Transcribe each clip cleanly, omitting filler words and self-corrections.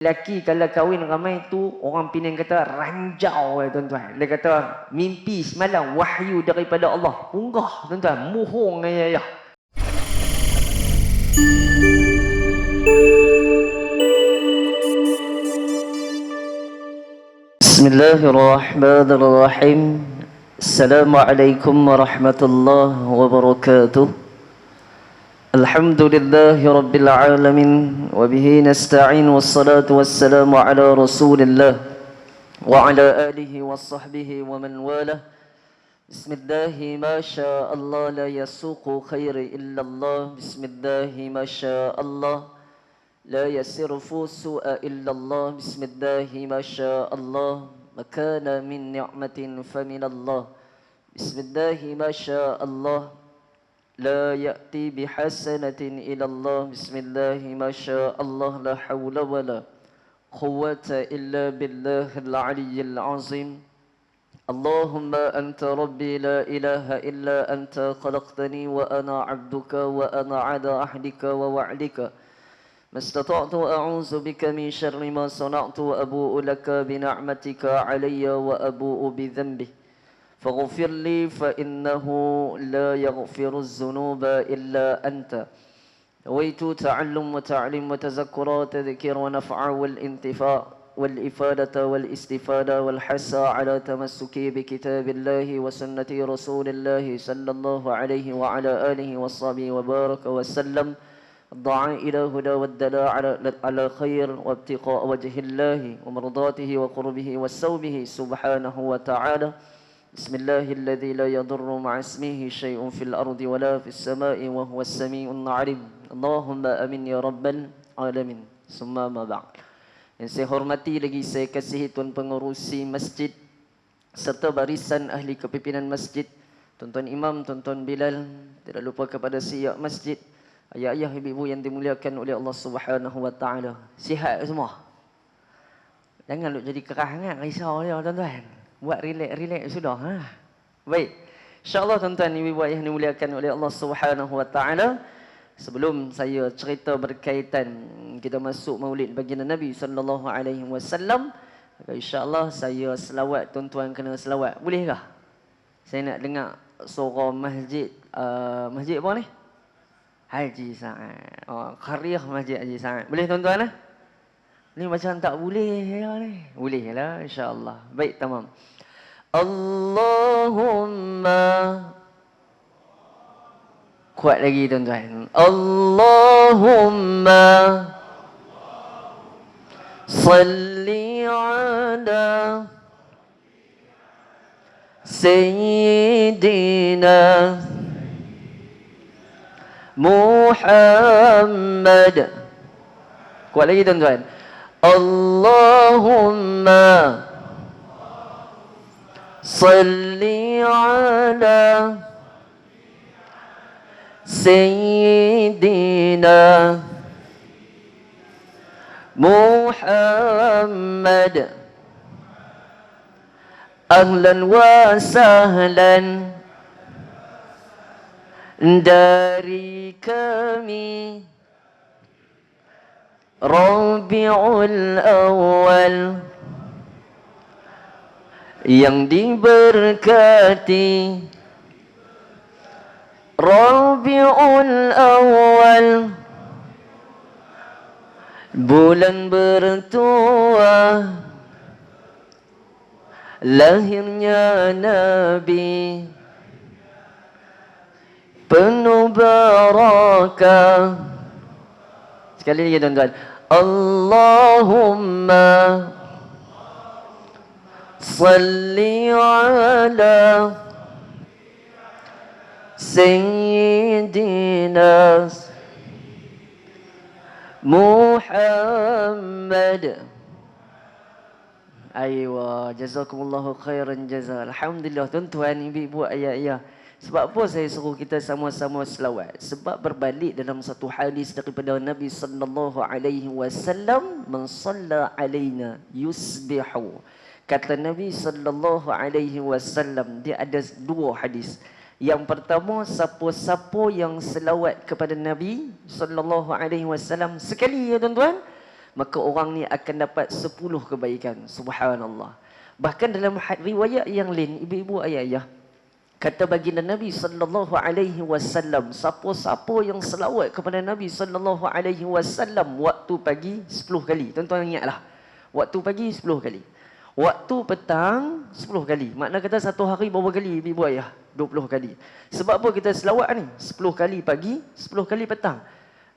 Lelaki kalau kahwin ramai tu, orang Penang kata ranjau tuan-tuan. Dia kata mimpi semalam wahyu daripada Allah. Unggah tuan-tuan, muhung ya. Bismillahirrahmanirrahim. Assalamualaikum warahmatullahi wabarakatuh. Alhamdulillahi Rabbil Alamin. Wabihi nasta'in wassalatu wassalamu ala rasulillah wa ala alihi wa sahbihi wa man walah. Bismillahi ma Allah la yasuqu khairi illallah. Bismillahi ma Allah la yasirfu su'a illallah. Bismillahi ma Allah makana min ni'matin faminallah. Bismillahi ma Allah لا يأتي بحسنة إلى الله. بسم الله ما شاء الله لا حول ولا قوة إلا بالله العلي العظيم. اللهم أنت ربي لا إله إلا أنت خلقتني وأنا عبدك وأنا على عهدك ووعدك ما استطعت أعوذ بك من شر ما صنعت وأبوء لك بنعمتك علي وأبوء بذنبي فاغفر لي فإنه لا يغفر الذنوب إلا أنت. نويت تعلم وتعليم وتذكر وتذكير ونفع والانتفاع والإفادة والاستفادة والحث على تمسكي بكتاب الله وسنة رسول الله صلى الله عليه وعلى آله وصحبه وبارك وسلم. الدعاء إلى هدى والدلاء على خير وابتغاء وجه الله ومرضاته وقربه وسوبه سبحانه وتعالى. Bismillahilladzi la yadurru ma'asmihi syai'un fil ardi wala fis sama'i wa huwas sami'un 'alim. Allahumma amin ya rabbal alamin. Summa ma ba'd. Yang saya hormati lagi saya kasihi tuan pengurusi masjid serta barisan ahli kepimpinan masjid, tuan-tuan imam, tuan-tuan Bilal, tidak lupa kepada siap masjid, ayah-ayah, ibu-ibu yang dimuliakan oleh Allah Subhanahu wa taala. Sihat semua. Jangan duk jadi kerah sangat, risau dia tuan-tuan. Buat relax sudah. Baik. InsyaAllah tuan-tuan ibu-ibu yang dimuliakan oleh Allah Subhanahu wa taala, sebelum saya cerita berkaitan kita masuk Maulid baginda Nabi sallallahu alaihi wasallam, insya-Allah saya selawat, tuan-tuan kena selawat. Bolehkah? Saya nak dengar suara masjid masjid apa ni? Haji Sa'ad. Oh, Qaryah Masjid Haji Sa'ad. Boleh tuan-tuan lah? Ni macam tak boleh ya ni. Boleh lah insya-Allah. Baik, tamam. Allahumma, kuat lagi tuan-tuan. Allahumma salli ala Sayyidina Muhammad. Kuat lagi tuan-tuan. Allahumma salli ala Sayyidina Muhammad. Ahlan wa sahlan dari kami Rabiul Awal yang diberkati. Rabiul Awal bulan bertuah lahirnya Nabi, penuh barakah. Sekali lagi tuan-tuan. Allahumma salli ala Sayyidina Muhammad. Aywa, jazakumullahu khairan jazaa. Alhamdulillah tuan-tuan, ibu-ibu, ayah-ayah. Sebab apa saya suruh kita sama-sama selawat? Sebab berbalik dalam satu hadis daripada Nabi sallallahu alaihi wasallam, man shalla alaina yusbihu. Kata Nabi sallallahu alaihi wasallam, dia ada dua hadis. Yang pertama, siapa-siapa yang selawat kepada Nabi sallallahu alaihi wasallam sekali ya tuan-tuan, maka orang ni akan dapat 10 kebaikan. Subhanallah. Bahkan dalam riwayat yang lain, ibu-ibu ayah-ayah, kata baginda Nabi sallallahu alaihi wasallam, siapa-siapa yang selawat kepada Nabi sallallahu alaihi wasallam waktu pagi 10 kali. Tuan-tuan ingatlah. Waktu pagi 10 kali. Waktu petang 10 kali. Makna kata satu hari berapa kali ibu ayah? 20 kali. Sebab apa kita selawat ni? 10 kali pagi, 10 kali petang.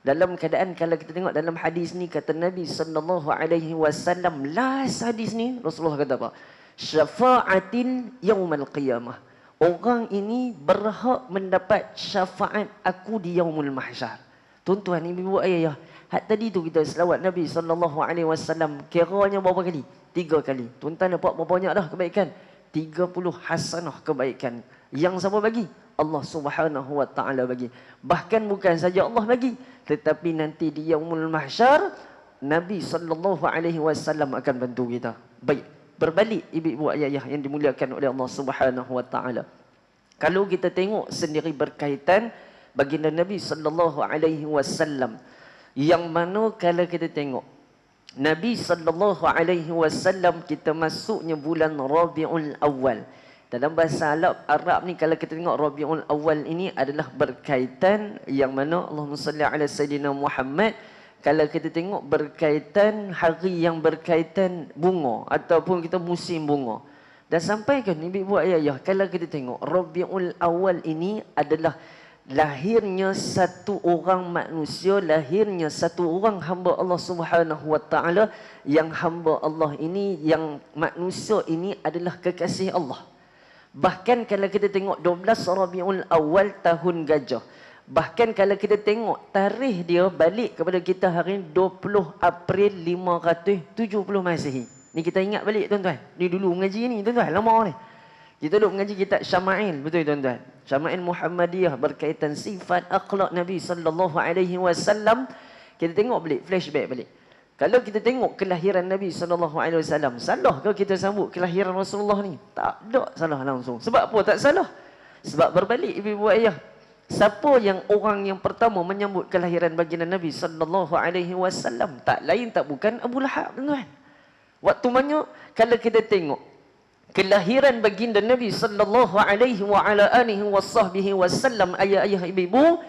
Dalam keadaan kalau kita tengok dalam hadis ni, kata Nabi sallallahu alaihi wasallam, last hadis ni Rasulullah kata apa? Syafa'atin yaumal qiyamah. Orang ini berhak mendapat syafaat aku di yaumul mahsyar. Tuan-tuan, ibu ayah, tadi tu kita selawat Nabi sallallahu alaihi wasallam kiranya berapa kali? 3 kali. Tuan-tuan dapat berapa banyak dah kebaikan? 30 hasanah kebaikan. Yang siapa bagi? Allah Subhanahu wa taala bagi. Bahkan bukan saja Allah bagi, tetapi nanti di yaumul mahsyar Nabi sallallahu alaihi wasallam akan bantu kita. Baik, berbalik ibu-ibu ayah yang dimuliakan oleh Allah Subhanahu wa taala. Kalau kita tengok sendiri berkaitan baginda Nabi sallallahu alaihi wasallam, yang mana kalau kita tengok Nabi sallallahu alaihi wasallam, kita masuknya bulan Rabiul Awal. Dalam bahasa Arab ni kalau kita tengok Rabiul Awal ini adalah berkaitan yang mana Allahumma salli ala Sayyidina Muhammad. Kalau kita tengok berkaitan hari yang berkaitan bunga ataupun kita musim bunga. Dan sampaikan ibu-ibu ayah, kalau kita tengok Rabiul Awal ini adalah lahirnya satu orang manusia, lahirnya satu orang hamba Allah Subhanahu wa taala, yang hamba Allah ini, yang manusia ini adalah kekasih Allah. Bahkan kalau kita tengok 12 Rabiul Awal tahun gajah. Bahkan kalau kita tengok tarikh dia balik kepada kita hari 20 April 570 Masihi. Ni kita ingat balik tuan-tuan. Ni dulu mengaji ni tuan-tuan, lama ni. Kita duduk mengaji kitab Syama'il, betul tuan-tuan. Syama'il Muhammadiyah berkaitan sifat akhlak Nabi sallallahu alaihi wasallam. Kita tengok balik, flashback balik. Kalau kita tengok kelahiran Nabi sallallahu alaihi wasallam, salah ke kita sambut kelahiran Rasulullah ni? Tak ada salah langsung. Sebab apa tak salah? Sebab berbalik ibu-ibu ayah. Siapa yang orang yang pertama menyambut kelahiran baginda Nabi sallallahu alaihi wasallam? Tak lain tak bukan Abu Lahab, tuan-tuan. Waktu mana kalau kita tengok kelahiran baginda Nabi sallallahu alaihi wa ala alihi wasallam, ayah-ayah ibu-ibu,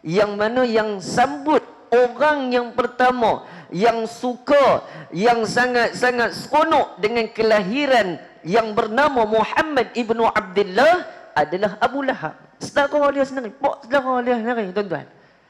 yang mana yang sambut orang yang pertama, yang suka, yang sangat-sangat seronok dengan kelahiran yang bernama Muhammad ibnu Abdullah adalah Abu Lahab. Saudara dia sendiri, saudara dia sendiri tuan-tuan.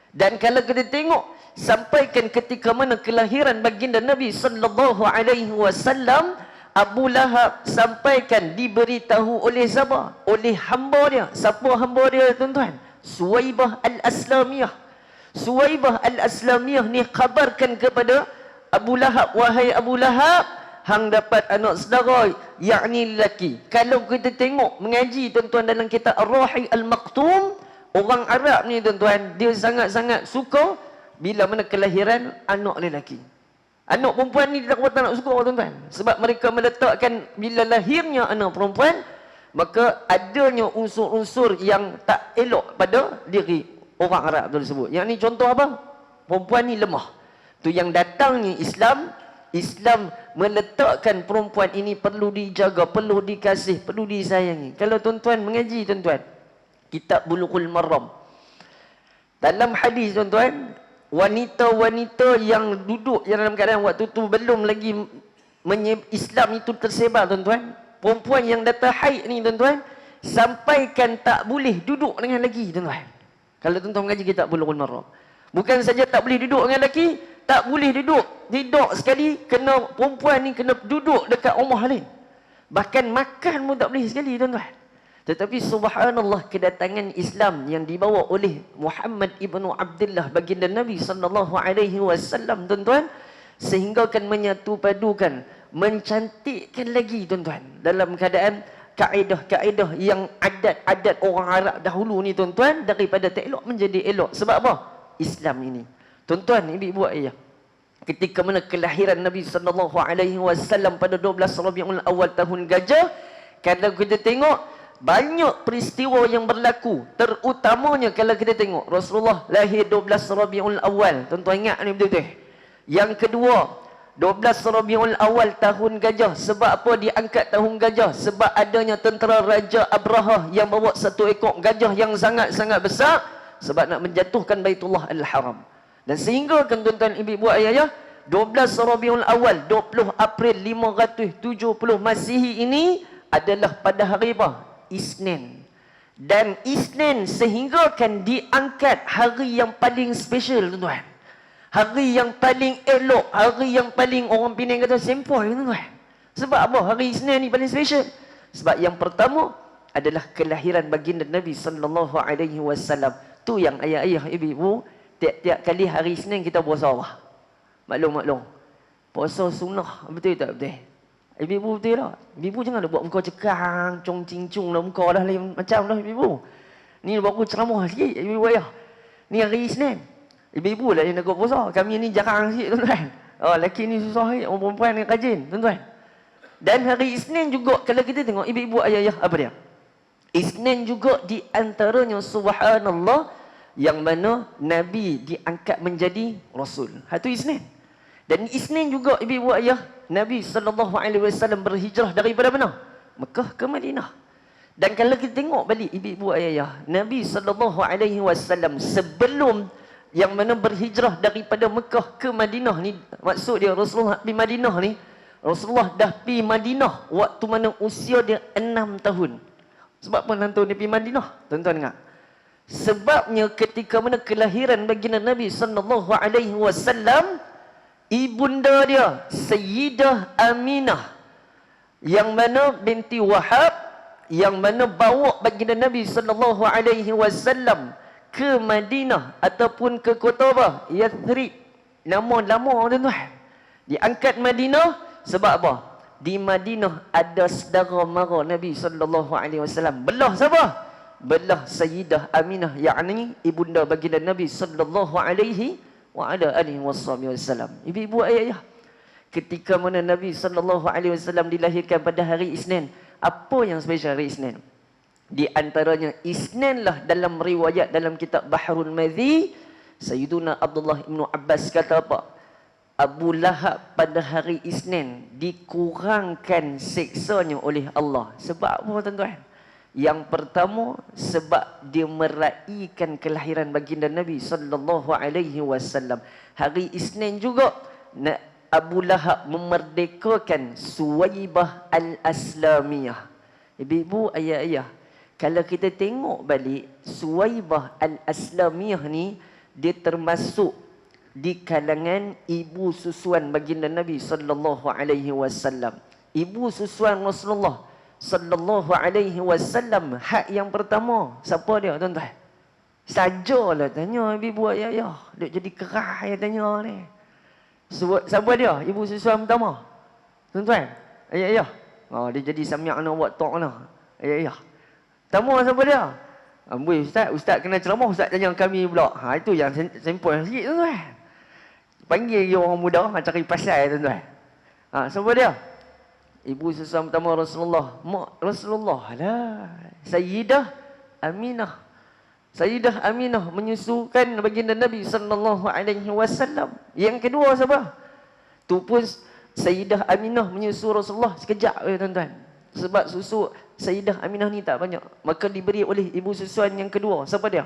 Dan kalau kita tengok sampaikan ketika mana kelahiran baginda Nabi sallallahu alaihi wasallam, Abu Lahab sampaikan diberitahu oleh siapa? Oleh hamba dia. Siapa hamba dia tuan-tuan? Suwaibah al-Aslamiyah. Suwaibah al-Aslamiyah ni khabarkan kepada Abu Lahab, wahai Abu Lahab, hang dapat anak saudara, yakni lelaki. Kalau kita tengok mengaji tuan-tuan dalam kitab Ar-Rahi Al-Maktum, orang Arab ni tuan-tuan, dia sangat-sangat suka bila mana kelahiran anak lelaki. Anak perempuan ni tidak kata nak suka tuan-tuan. Sebab mereka meletakkan bila lahirnya anak perempuan, maka adanya unsur-unsur yang tak elok pada diri orang Arab tersebut. Yang ni contoh apa? Perempuan ni lemah. Tu yang datangnya Islam, Islam meletakkan perempuan ini perlu dijaga, perlu dikasih, perlu disayangi. Kalau tuan-tuan mengaji tuan-tuan, kitab Bulughul Maram, dalam hadis tuan-tuan, wanita-wanita yang duduk yang dalam keadaan waktu tu belum lagi Islam itu tersebar tuan-tuan, perempuan yang datang haid ni tuan-tuan, sampaikan tak boleh duduk dengan lelaki tuan-tuan. Kalau tuan-tuan mengaji kitab Bulughul Maram, bukan saja tak boleh duduk dengan lelaki, tak boleh duduk, tidak sekali, kena perempuan ni kena duduk dekat rumah lain. Bahkan makan pun tak boleh sekali tuan-tuan. Tetapi subhanallah, kedatangan Islam yang dibawa oleh Muhammad ibnu Abdullah baginda Nabi sallallahu alaihi wasallam tuan-tuan, sehingga akan menyatu padukan, mencantikkan lagi tuan-tuan dalam keadaan kaedah-kaedah yang adat-adat orang Arab dahulu ni tuan-tuan, daripada tak elok menjadi elok. Sebab apa? Islam ini. Tuan-tuan, ibu-ibu ayah, ketika mana kelahiran Nabi sallallahu alaihi wasallam pada 12 Rabiul Awal tahun gajah, kalau kita tengok banyak peristiwa yang berlaku, terutamanya kalau kita tengok Rasulullah lahir 12 Rabiul Awal. Tuan-tuan ingat ni betul-betul. Yang kedua, 12 Rabiul Awal tahun gajah. Sebab apa diangkat tahun gajah? Sebab adanya tentera Raja Abrahah yang bawa satu ekor gajah yang sangat-sangat besar, sebab nak menjatuhkan Baitullah Al-Haram. Dan sehingga kan tuan-tuan ibu-ibu ayah, 12 Rabiul Awal 20 April 570 Masihi ini adalah pada hari apa? Isnin. Dan Isnin sehingga kan diangkat hari yang paling special tuan-tuan. Hari yang paling elok, hari yang paling orang Penang kata sempoi tuan-tuan. Sebab apa hari Isnin ni paling special? Sebab yang pertama adalah kelahiran baginda Nabi sallallahu alaihi wasallam. Tu yang ayah-ayah ibu-ibu, tiap-tiap kali hari Isnin kita puasa apa? Maklum. Puasa sunnah, betul tak betul? Ibu-ibu betul tak? Ibu jangan buat muka cekang, cong cincung dah muka dah lain macam dah ibu. Ni baru ceramah sikit ibu ayah. Ni hari Isnin. Ibu-ibu lah yang nak puasa. Kami ni jarang sikit tuan-tuan. Oh, lelaki ni susah sikit. Orang perempuan ni rajin tuan-tuan. Dan hari Isnin juga kalau kita tengok ibu-ibu ayah-ayah apa dia? Isnin juga di antaranya subhanallah yang mana Nabi diangkat menjadi Rasul. Itu Isnin. Dan Isnin juga ibu-ibu ayah, Nabi SAW berhijrah daripada mana? Mekah ke Madinah. Dan kalau kita tengok balik ibu-ibu ayah, Nabi SAW sebelum yang mana berhijrah daripada Mekah ke Madinah ni, maksud dia Rasulullah pergi Madinah ni, Rasulullah dah pergi Madinah waktu mana usia dia 6 tahun. Sebab apa nanti dia pergi Madinah? Tuan-tuan dengar. Sebabnya ketika mana kelahiran baginda Nabi SAW, ibunda dia Sayyidah Aminah yang mana binti Wahab, yang mana bawa baginda Nabi SAW ke Madinah ataupun ke kota apa? Yathrib. Nama lama tuan-tuan. Diangkat Madinah sebab apa? Di Madinah ada saudara mara Nabi SAW. Belah siapa? Belah Sayyidah Aminah, yakni ibunda baginda Nabi SAW. Ibu-ibu ayah, ketika mana Nabi SAW dilahirkan pada hari Isnin, apa yang spesial hari Isnin? Di antaranya Isnin lah dalam riwayat dalam kitab Bahrul Madhi, Sayyiduna Abdullah ibn Abbas kata apa? Abu Lahab pada hari Isnin dikurangkan siksanya oleh Allah. Sebab apa tuan-tuan? Yang pertama, sebab dia meraihkan kelahiran baginda Nabi SAW. Hari Isnin juga Abu Lahab memerdekakan Suwaibah Al-Aslamiyah. Ibu-ibu, ayah-ayah, kalau kita tengok balik, Suwaibah Al-Aslamiyah ni, dia termasuk di kalangan ibu susuan baginda Nabi SAW. Ibu susuan Rasulullah SAW. Hak yang pertama, siapa dia tuan-tuan? Sajalah tanya ibu ayah. Dia jadi kerah yang tanya ni. Siapa dia? Ibu susuan pertama. Tuan-tuan, ayah-ayah. Oh, dia jadi sami'na wa ta'na. Ayah-ayah. Pertama siapa dia? Amboi ustaz kena ceramah, ustaz tanya kami pula. Itu yang sempoi sikit tuan-tuan. Panggil dia orang muda cari pasal tuan-tuan. Siapa dia? Ibu susuan pertama Rasulullah. Mak Rasulullah lah. Sayyidah Aminah. Sayyidah Aminah menyusukan baginda Nabi SAW. Yang kedua siapa? Tu pun Sayyidah Aminah menyusu Rasulullah sekejap tuan-tuan. Sebab susu Sayyidah Aminah ni tak banyak. Maka diberi oleh ibu susuan yang kedua. Siapa dia?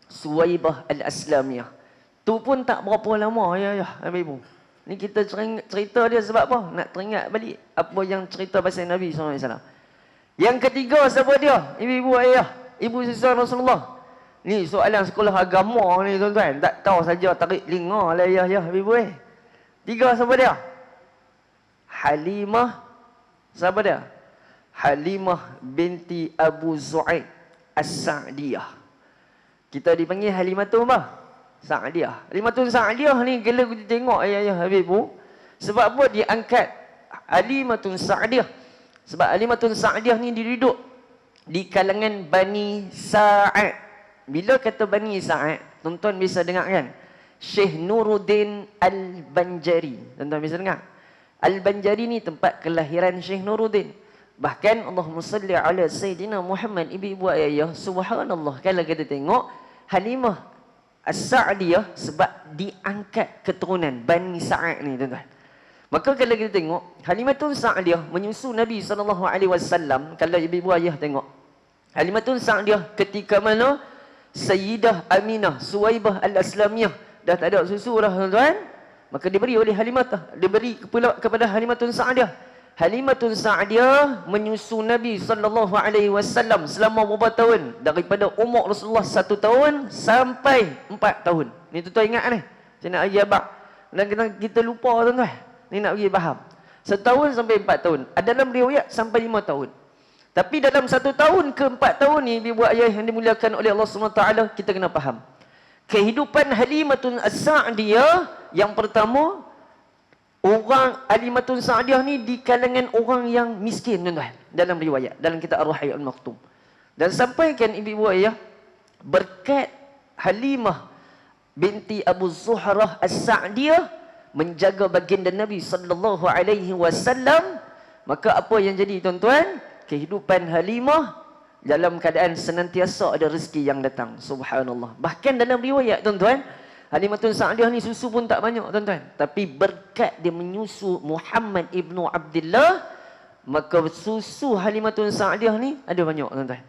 Suwaibah Al-Aslamiyah. Tu pun tak berapa lama ya ibu. Ni kita cerita dia sebab apa? Nak teringat balik apa yang cerita pasal Nabi SAW. Yang ketiga siapa dia? Ibu ayah, ibu susuan Rasulullah. Ni soalan sekolah agama ni tuan-tuan. Tak tahu saja tarik linga lah ayah ibu Tiga siapa dia? Halimah. Siapa dia? Halimah binti Abu Zu'aib As-Sa'diyah. Kita dipanggil Halimah apa? Sa'diyah. Halimatun Sa'diyah ni kalau kita tengok ayah ibu, sebab apa diangkat Halimatun Sa'diyah? Sebab Halimatun Sa'diyah ni diduduk di kalangan Bani Sa'ad. Bila kata Bani Sa'ad, tuan-tuan bisa dengar kan? Syekh Nuruddin Al-Banjari. Tuan-tuan bisa dengar? Al-Banjari ni tempat kelahiran Syekh Nuruddin. Bahkan Allahumma salli ala Sayyidina Muhammad, ibu-ibu ayah, subhanallah, kalau kita tengok Halimah As-Sa'diyah sebab diangkat keturunan Bani Sa'ad ni tuan-tuan. Maka kalau kita tengok Halimatun Sa'diyah menyusu Nabi SAW, kalau ibu ayah tengok Halimatun Sa'diyah ketika mana Sayyidah Aminah Suwaibah Al-Aslamiyah dah tak ada susu dah tuan-tuan, maka diberi oleh Halimatah, diberi pula kepada Halimatun Sa'diyah. Halimatun Sa'diyah menyusu Nabi SAW selama beberapa tahun, daripada umur Rasulullah 1 tahun sampai 4 tahun. Ni tuan-tuan ingat ni. Saya nak bagi abang. Dan kita lupa tuan-tuan. Ni nak bagi faham. 1 tahun sampai 4 tahun. Ada dalam riwayat sampai 5 tahun. Tapi dalam 1 tahun ke 4 tahun ni, ibu ayah yang dimuliakan oleh Allah SWT, kita kena faham. Kehidupan Halimatun As-Sa'diyah yang pertama, orang Halimatun Sa'diyah ni di kalangan orang yang miskin tuan-tuan. Dalam riwayat, dalam kitab Ar-Rahai Al-Maktum. Dan sampaikan ibu ayah, berkat Halimah binti Abu Zuhrah As-Sa'diyah menjaga baginda Nabi sallallahu alaihi wasallam, maka apa yang jadi tuan-tuan? Kehidupan Halimah dalam keadaan senantiasa ada rezeki yang datang. Subhanallah. Bahkan dalam riwayat tuan-tuan, Halimatun Sa'diyah ni susu pun tak banyak tuan-tuan, tapi berkat dia menyusu Muhammad ibnu Abdullah, maka susu Halimatun Sa'diyah ni ada banyak tuan-tuan.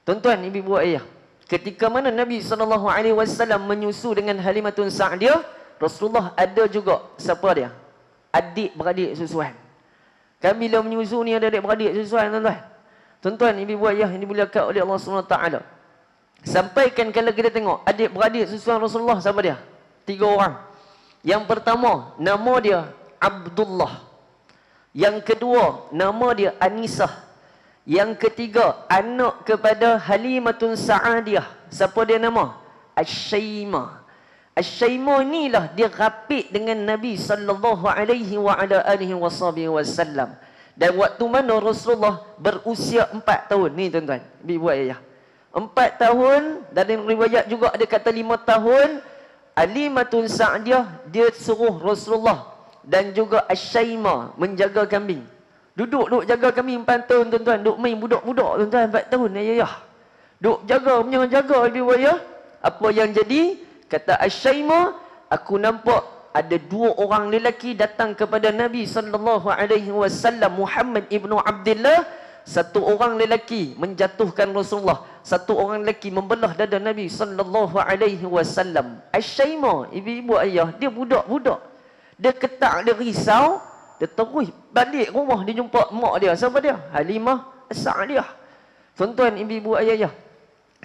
Tuan-tuan, ibu ayah, ketika mana Nabi SAW menyusu dengan Halimatun Sa'diyah, Rasulullah ada juga siapa dia? Adik-beradik susuan. Kan bila menyusu ni ada adik-beradik susuan tuan-tuan. Tuan-tuan, ibu ayah yang dimuliakan oleh Allah SWT, sampaikan kalau kita tengok adik-beradik susuan Rasulullah, siapa dia? 3 orang. Yang pertama, nama dia Abdullah. Yang kedua, nama dia Anisah. Yang ketiga, anak kepada Halimatun Sa'diyah. Siapa dia nama? Asy-Syaimah. Asy-Syaimah inilah dia rapid dengan Nabi sallallahu alaihi wa ala alihi wasallam. Dan waktu mana Rasulullah berusia 4 tahun. Ni tuan-tuan, ibu ayah. 4 tahun, dan riwayat juga ada kata 5 tahun, Halimatun Sa'diyah dia suruh Rasulullah dan juga Asy-Syaimah menjaga kambing. Duduk jaga kambing 4 tahun tuan-tuan. Duk main budak-budak tuan-tuan 4 tahun ayah. Duk jaga, menjaga ibu ayah. Apa yang jadi? Kata Asy-Syaimah, aku nampak ada 2 orang lelaki datang kepada Nabi sallallahu alaihi wasallam, Muhammad ibnu Abdullah. 1 orang lelaki menjatuhkan Rasulullah, 1 orang lelaki membelah dada Nabi sallallahu alaihi wasallam. Asy-Syaimah, ibu-ibu ayah, dia budak-budak. Dia ketak, dia risau, dia terus balik rumah, dia jumpa mak dia. Siapa dia? Halimah As-Sa'diyah. Tuan-tuan, ibu-ibu ayah,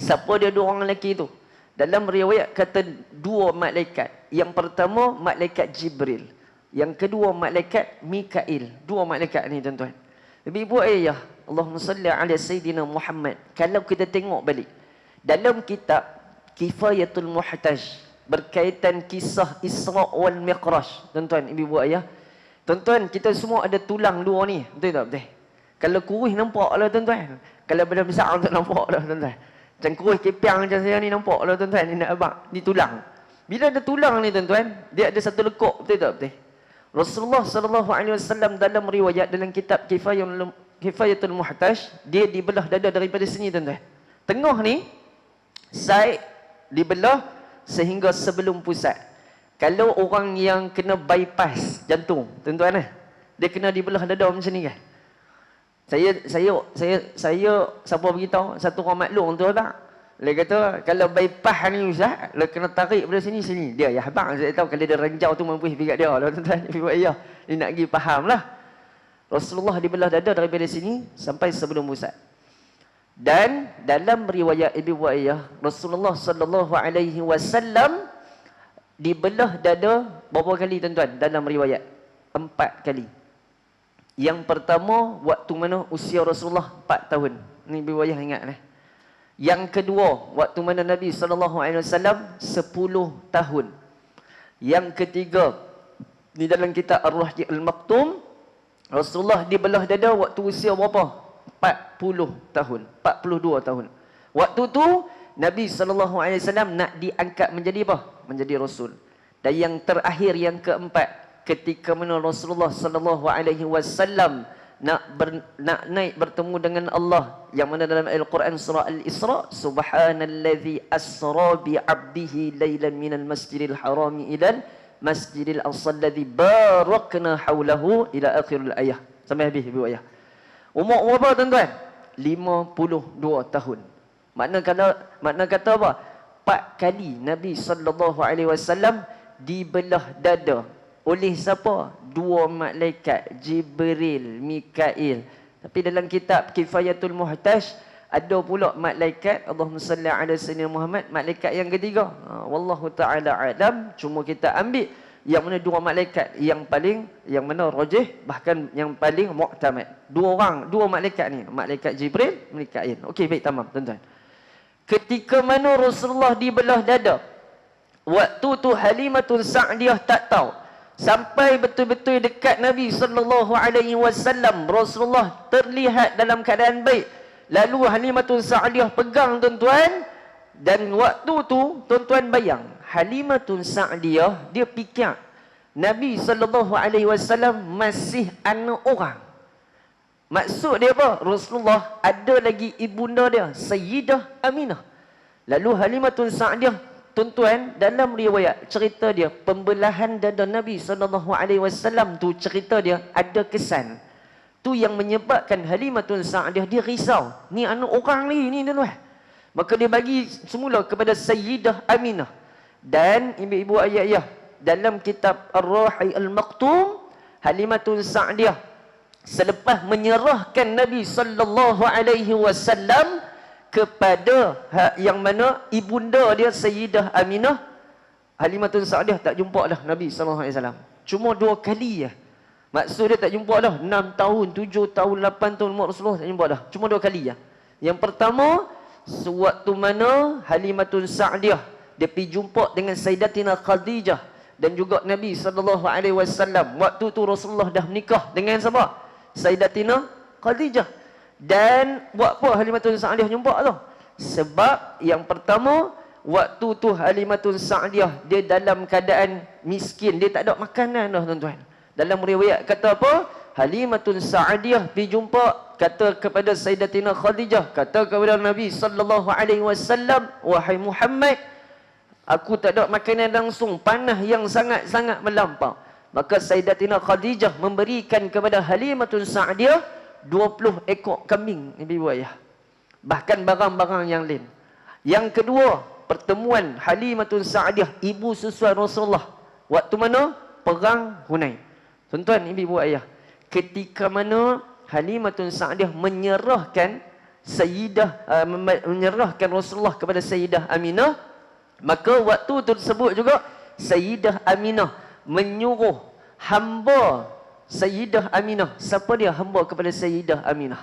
siapa dia 2 orang lelaki itu? Dalam riwayat kata 2 malaikat. Yang pertama malaikat Jibril, yang kedua malaikat Mikail. 2 malaikat ni tuan-tuan. Ibu-ibu ayah, Allahumma salli ala Sayyidina Muhammad. Kalau kita tengok balik dalam kitab Kifayatul Muhtaj berkaitan kisah Isra wal Mi'raj, tuan-tuan, ibu-ibu ayah. Tuan-tuan, kita semua ada tulang 2 ni, betul tak? Betul. Kalau kurus nampak lah tuan-tuan. Kalau badan besar tak nampak lah tuan-tuan. Macam kurus kepiang macam saya ni nampak lah tuan-tuan. Ni nak abang, ni tulang. Bila ada tulang ni tuan-tuan, dia ada satu lekuk, betul tak? Betul. Rasulullah SAW dalam riwayat dalam kitab Kifayatul Muhtaj, dia dibelah dada daripada sini tuan-tuan. Tengah ni side dibelah sehingga sebelum pusat. Kalau orang yang kena bypass jantung, tuan-tuan, dia kena dibelah dada macam ni kan. Saya siapa beritahu, satu orang maklum tu abang. Dia kata kalau bypass ni ustaz, dia kena tarik pada sini. Dia ya abang, saya tahu kalau dia ranjau tu mampu pikat dia lah tuan-tuan. Ibu ayah, ni nak pergi fahamlah. Rasulullah dibelah dada daripada sini sampai sebelum pusat. Dan dalam riwayat ibu ayah, Rasulullah sallallahu alaihi wasallam dibelah dada berapa kali tuan-tuan dalam riwayat? 4 kali. Yang pertama waktu mana usia Rasulullah 4 tahun. Ni ibu ayah ingat ni. Yang kedua waktu mana Nabi sallallahu alaihi wasallam 10 tahun. Yang ketiga di dalam kitab Ar-Rahai Al-Maktum, Rasulullah dibelah dada waktu usia berapa? 40 tahun, 42 tahun. Waktu tu Nabi SAW nak diangkat menjadi apa? Menjadi Rasul. Dan yang terakhir, yang keempat, ketika mana Rasulullah SAW nak naik bertemu dengan Allah, yang mana dalam Al-Quran surah Al-Isra, subhanallazi asra bi 'abdihi lailan minal masjidil harami ilal masjidil aqsa alladzi barakna haulahu ila akhiril ayah. Sampai habis ibu ayah. Umur berapa tuan-tuan? 52 tahun. Makna kata apa? 4 kali Nabi SAW dibelah dada oleh siapa? 2 malaikat, Jibril, Mikail. Tapi dalam kitab Kifayatul Muhtaj ada pula malaikat, Allahumma salli ala sayyidina Muhammad, malaikat yang ketiga. Wallahu taala alam, cuma kita ambil yang mana 2 malaikat yang mana rajih, bahkan yang paling muktamad. 2 malaikat ni, malaikat Jibril, Mikail. Okey, baik, tamam tuan-tuan. Ketika mana Rasulullah dibelah dada, waktu tu Halimatun Sa'diyah tak tahu. Sampai betul-betul dekat Nabi SAW, Rasulullah terlihat dalam keadaan baik. Lalu Halimatun Sa'diyah pegang tuan-tuan. Dan waktu tu, tuan-tuan bayang, Halimatun Sa'diyah, dia fikir Nabi SAW masih anak orang. Maksud dia apa? Rasulullah ada lagi ibunda dia, Sayyidah Aminah. Lalu Halimatun Sa'diyah, tuan-tuan, dalam riwayat cerita dia, pembelahan dada Nabi SAW tu, cerita dia ada kesan. Tu yang menyebabkan Halimatun Sa'diyah dia risau. Ni anak orang ni tuan-tuan. Maka dia bagi semula kepada Sayyidah Aminah. Dan ibu-ibu ayah-ayah, dalam kitab Ar-Rahi Al-Maktum, Halimatun Sa'diyah selepas menyerahkan Nabi SAW kepada yang mana ibunda dia Sayyidah Aminah, Halimatun Sa'diyah tak jumpa dah Nabi SAW. Cuma 2 kali ya. Maksud dia tak jumpa dah 6 tahun, 7 tahun, 8 tahun umur Rasulullah tak jumpa dah. Cuma 2 kali ya. Yang pertama, sewaktu mana Halimatun Sa'diyah dia pergi jumpa dengan Sayyidatina Khadijah dan juga Nabi SAW. Waktu tu Rasulullah dah menikah dengan siapa? Sayyidatina Khadijah. Dan buat apa Halimatun Sa'diyah jumpa tu? Sebab yang pertama, waktu tu Halimatun Sa'diyah dia dalam keadaan miskin, dia tak ada makanan dah tuan-tuan. Dalam riwayat kata apa? Halimatun Sa'diyah pergi jumpa, kata kepada Sayyidatina Khadijah, kata kepada Nabi SAW, wahai Muhammad, aku tak ada makanan langsung, panas yang sangat-sangat melampau. Maka Sayyidatina Khadijah memberikan kepada Halimatun Sa'diyah 20 ekor kambing, ibu ayah. Bahkan barang-barang yang lain. Yang kedua, pertemuan Halimatun Sa'diyah, ibu susua Rasulullah. Waktu mana? Perang Hunain. Tuan-tuan, ibu ayah, ketika mana Halimatun Sa'diyah menyerahkan menyerahkan Rasulullah kepada Sayyidah Aminah, maka waktu tersebut juga Sayyidah Aminah menyuruh hamba Sayyidah Aminah. Siapa dia hamba kepada Sayyidah Aminah?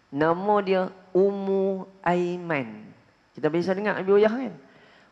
Nama dia Ummu Aiman. Kita biasa dengar ibu ayah kan?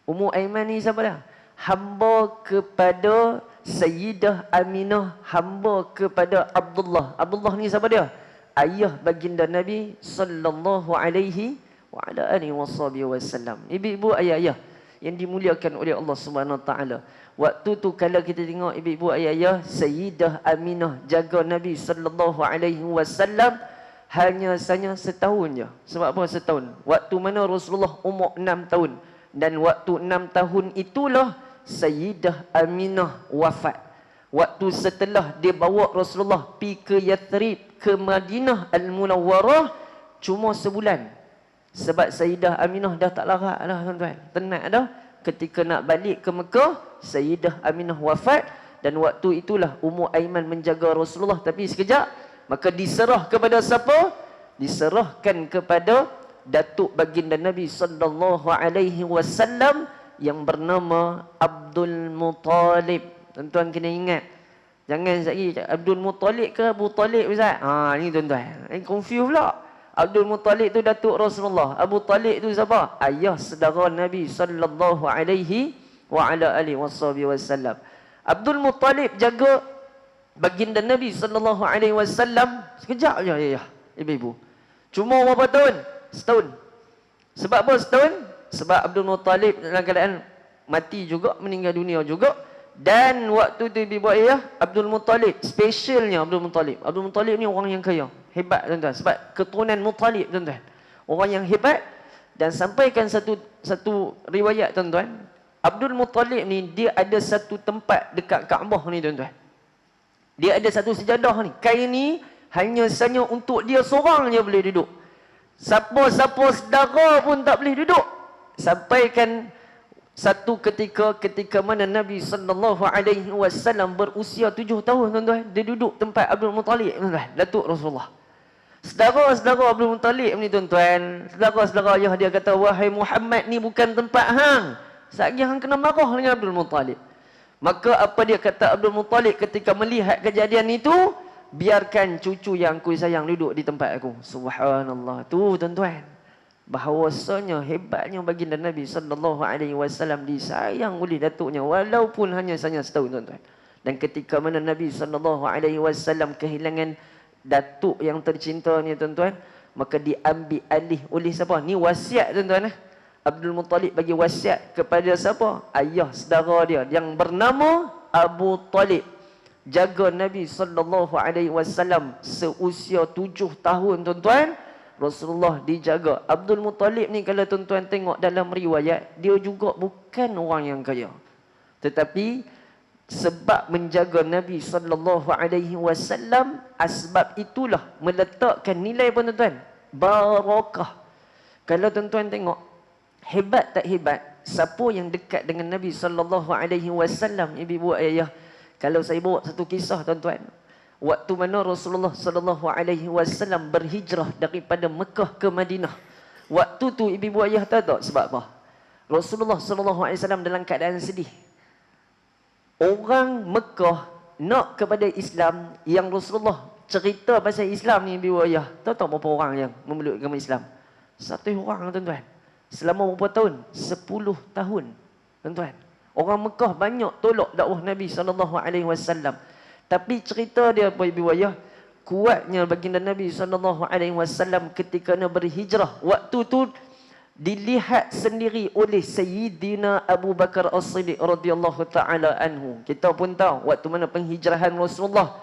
Ummu Aiman ni siapa dia? Hamba kepada Sayyidah Aminah, hamba kepada Abdullah. Abdullah ni siapa dia? Ayah baginda Nabi sallallahu alaihi wa ala alihi wasallam. Ibu-ibu ayah-ayah yang dimuliakan oleh Allah Subhanahu wa taala. Waktu tu kalau kita tengok ibu-ibu ayah-ayah, Sayyidah Aminah jaga Nabi sallallahu alaihi wasallam hanya saja setahun je. Sebab apa setahun? Waktu mana Rasulullah umur 6 tahun. Dan waktu 6 tahun itulah Sayyidah Aminah wafat. Waktu setelah dia bawa Rasulullah pergi ke Yathrib, ke Madinah Al-Munawwarah, cuma sebulan. Sebab Sayyidah Aminah dah tak larat dah tuan-tuan. Tenat dah. Ketika nak balik ke Mekah, Sayyidah Aminah wafat. Dan waktu itulah Ummu Aiman menjaga Rasulullah. Tapi sekejap, maka diserah kepada siapa? Diserahkan kepada datuk baginda Nabi sallallahu alaihi wasallam yang bernama Abdul Muttalib. Tuan-tuan kena ingat. Jangan lagi Abdul Muttalib ke Abu Talib Ustaz? Ni tuan-tuan. Confuse pula. Abdul Muttalib tu datuk Rasulullah. Abu Talib tu siapa? Ayah saudara Nabi sallallahu alaihi wa ala alihi wasallam. Abdul Muttalib jaga baginda Nabi sallallahu alaihi wasallam sekejap je ya, ibu-ibu. Cuma berapa tahun? Setahun. Sebab apa setahun? Sebab Abdul Muttalib dalam keadaan mati juga, meninggal dunia juga. Dan waktu tu ibu ayah Abdul Muttalib, specialnya Abdul Muttalib. Abdul Muttalib ni orang yang kaya, hebat tuan-tuan. Sebab keturunan Muttalib tuan-tuan. Orang yang hebat. Dan sampaikan satu riwayat tuan-tuan. Abdul Muttalib ni dia ada satu tempat dekat Kaabah ni tuan-tuan. Dia ada satu sejadah ni. Kain ni hanya saja untuk dia seorang je boleh duduk. Siapa-siapa saudara pun tak boleh duduk. Sampaikan satu ketika mana Nabi SAW berusia 7 tahun tuan-tuan, dia duduk tempat Abdul Muttalib tuan-tuan, datuk Rasulullah. Saudara-saudara Abdul Muttalib ni tuan-tuan, saudara-saudara ayah dia kata, wahai Muhammad, ni bukan tempat hang. Satgi hang kena marah dengan Abdul Muttalib. Maka apa dia kata Abdul Muttalib ketika melihat kejadian itu, biarkan cucu yang aku sayang duduk di tempat aku. Subhanallah. Tu tuan-tuan, bahawasanya hebatnya baginda Nabi SAW disayang oleh datuknya walaupun hanya setahun tuan-tuan. Dan ketika mana Nabi SAW kehilangan datuk yang tercinta ni tuan-tuan, maka diambil alih oleh siapa? Ni wasiat tuan-tuan. Abdul Muttalib bagi wasiat kepada siapa? Ayah saudara dia yang bernama Abu Talib. Jaga Nabi SAW seusia 7 tahun tuan-tuan. Rasulullah dijaga. Abdul Muttalib ni kalau tuan-tuan tengok dalam riwayat, dia juga bukan orang yang kaya. Tetapi sebab menjaga Nabi SAW, asbab itulah meletakkan nilai pun tuan-tuan, barakah. Kalau tuan-tuan tengok, hebat tak hebat, siapa yang dekat dengan Nabi SAW, ibu ayah. Kalau saya bawa satu kisah tuan-tuan, waktu mana Rasulullah SAW berhijrah daripada Mekah ke Madinah. Waktu tu ibu ayah tahu tak sebab apa? Rasulullah SAW dalam keadaan sedih. Orang Mekah nak kepada Islam, yang Rasulullah cerita pasal Islam ni ibu ayah. Tahu tak berapa orang yang memeluk agama Islam? 1 orang tuan-tuan. Selama berapa tahun? 10 tahun tuan-tuan. Orang Mekah banyak tolak dakwah Nabi SAW. Tapi cerita dia apa ibu ayah, kuatnya baginda Nabi SAW ketika nak berhijrah. Waktu tu dilihat sendiri oleh Sayyidina Abu Bakar As-Siddiq radhiyallahu ta'ala anhu. Kita pun tahu waktu mana penghijrahan Rasulullah,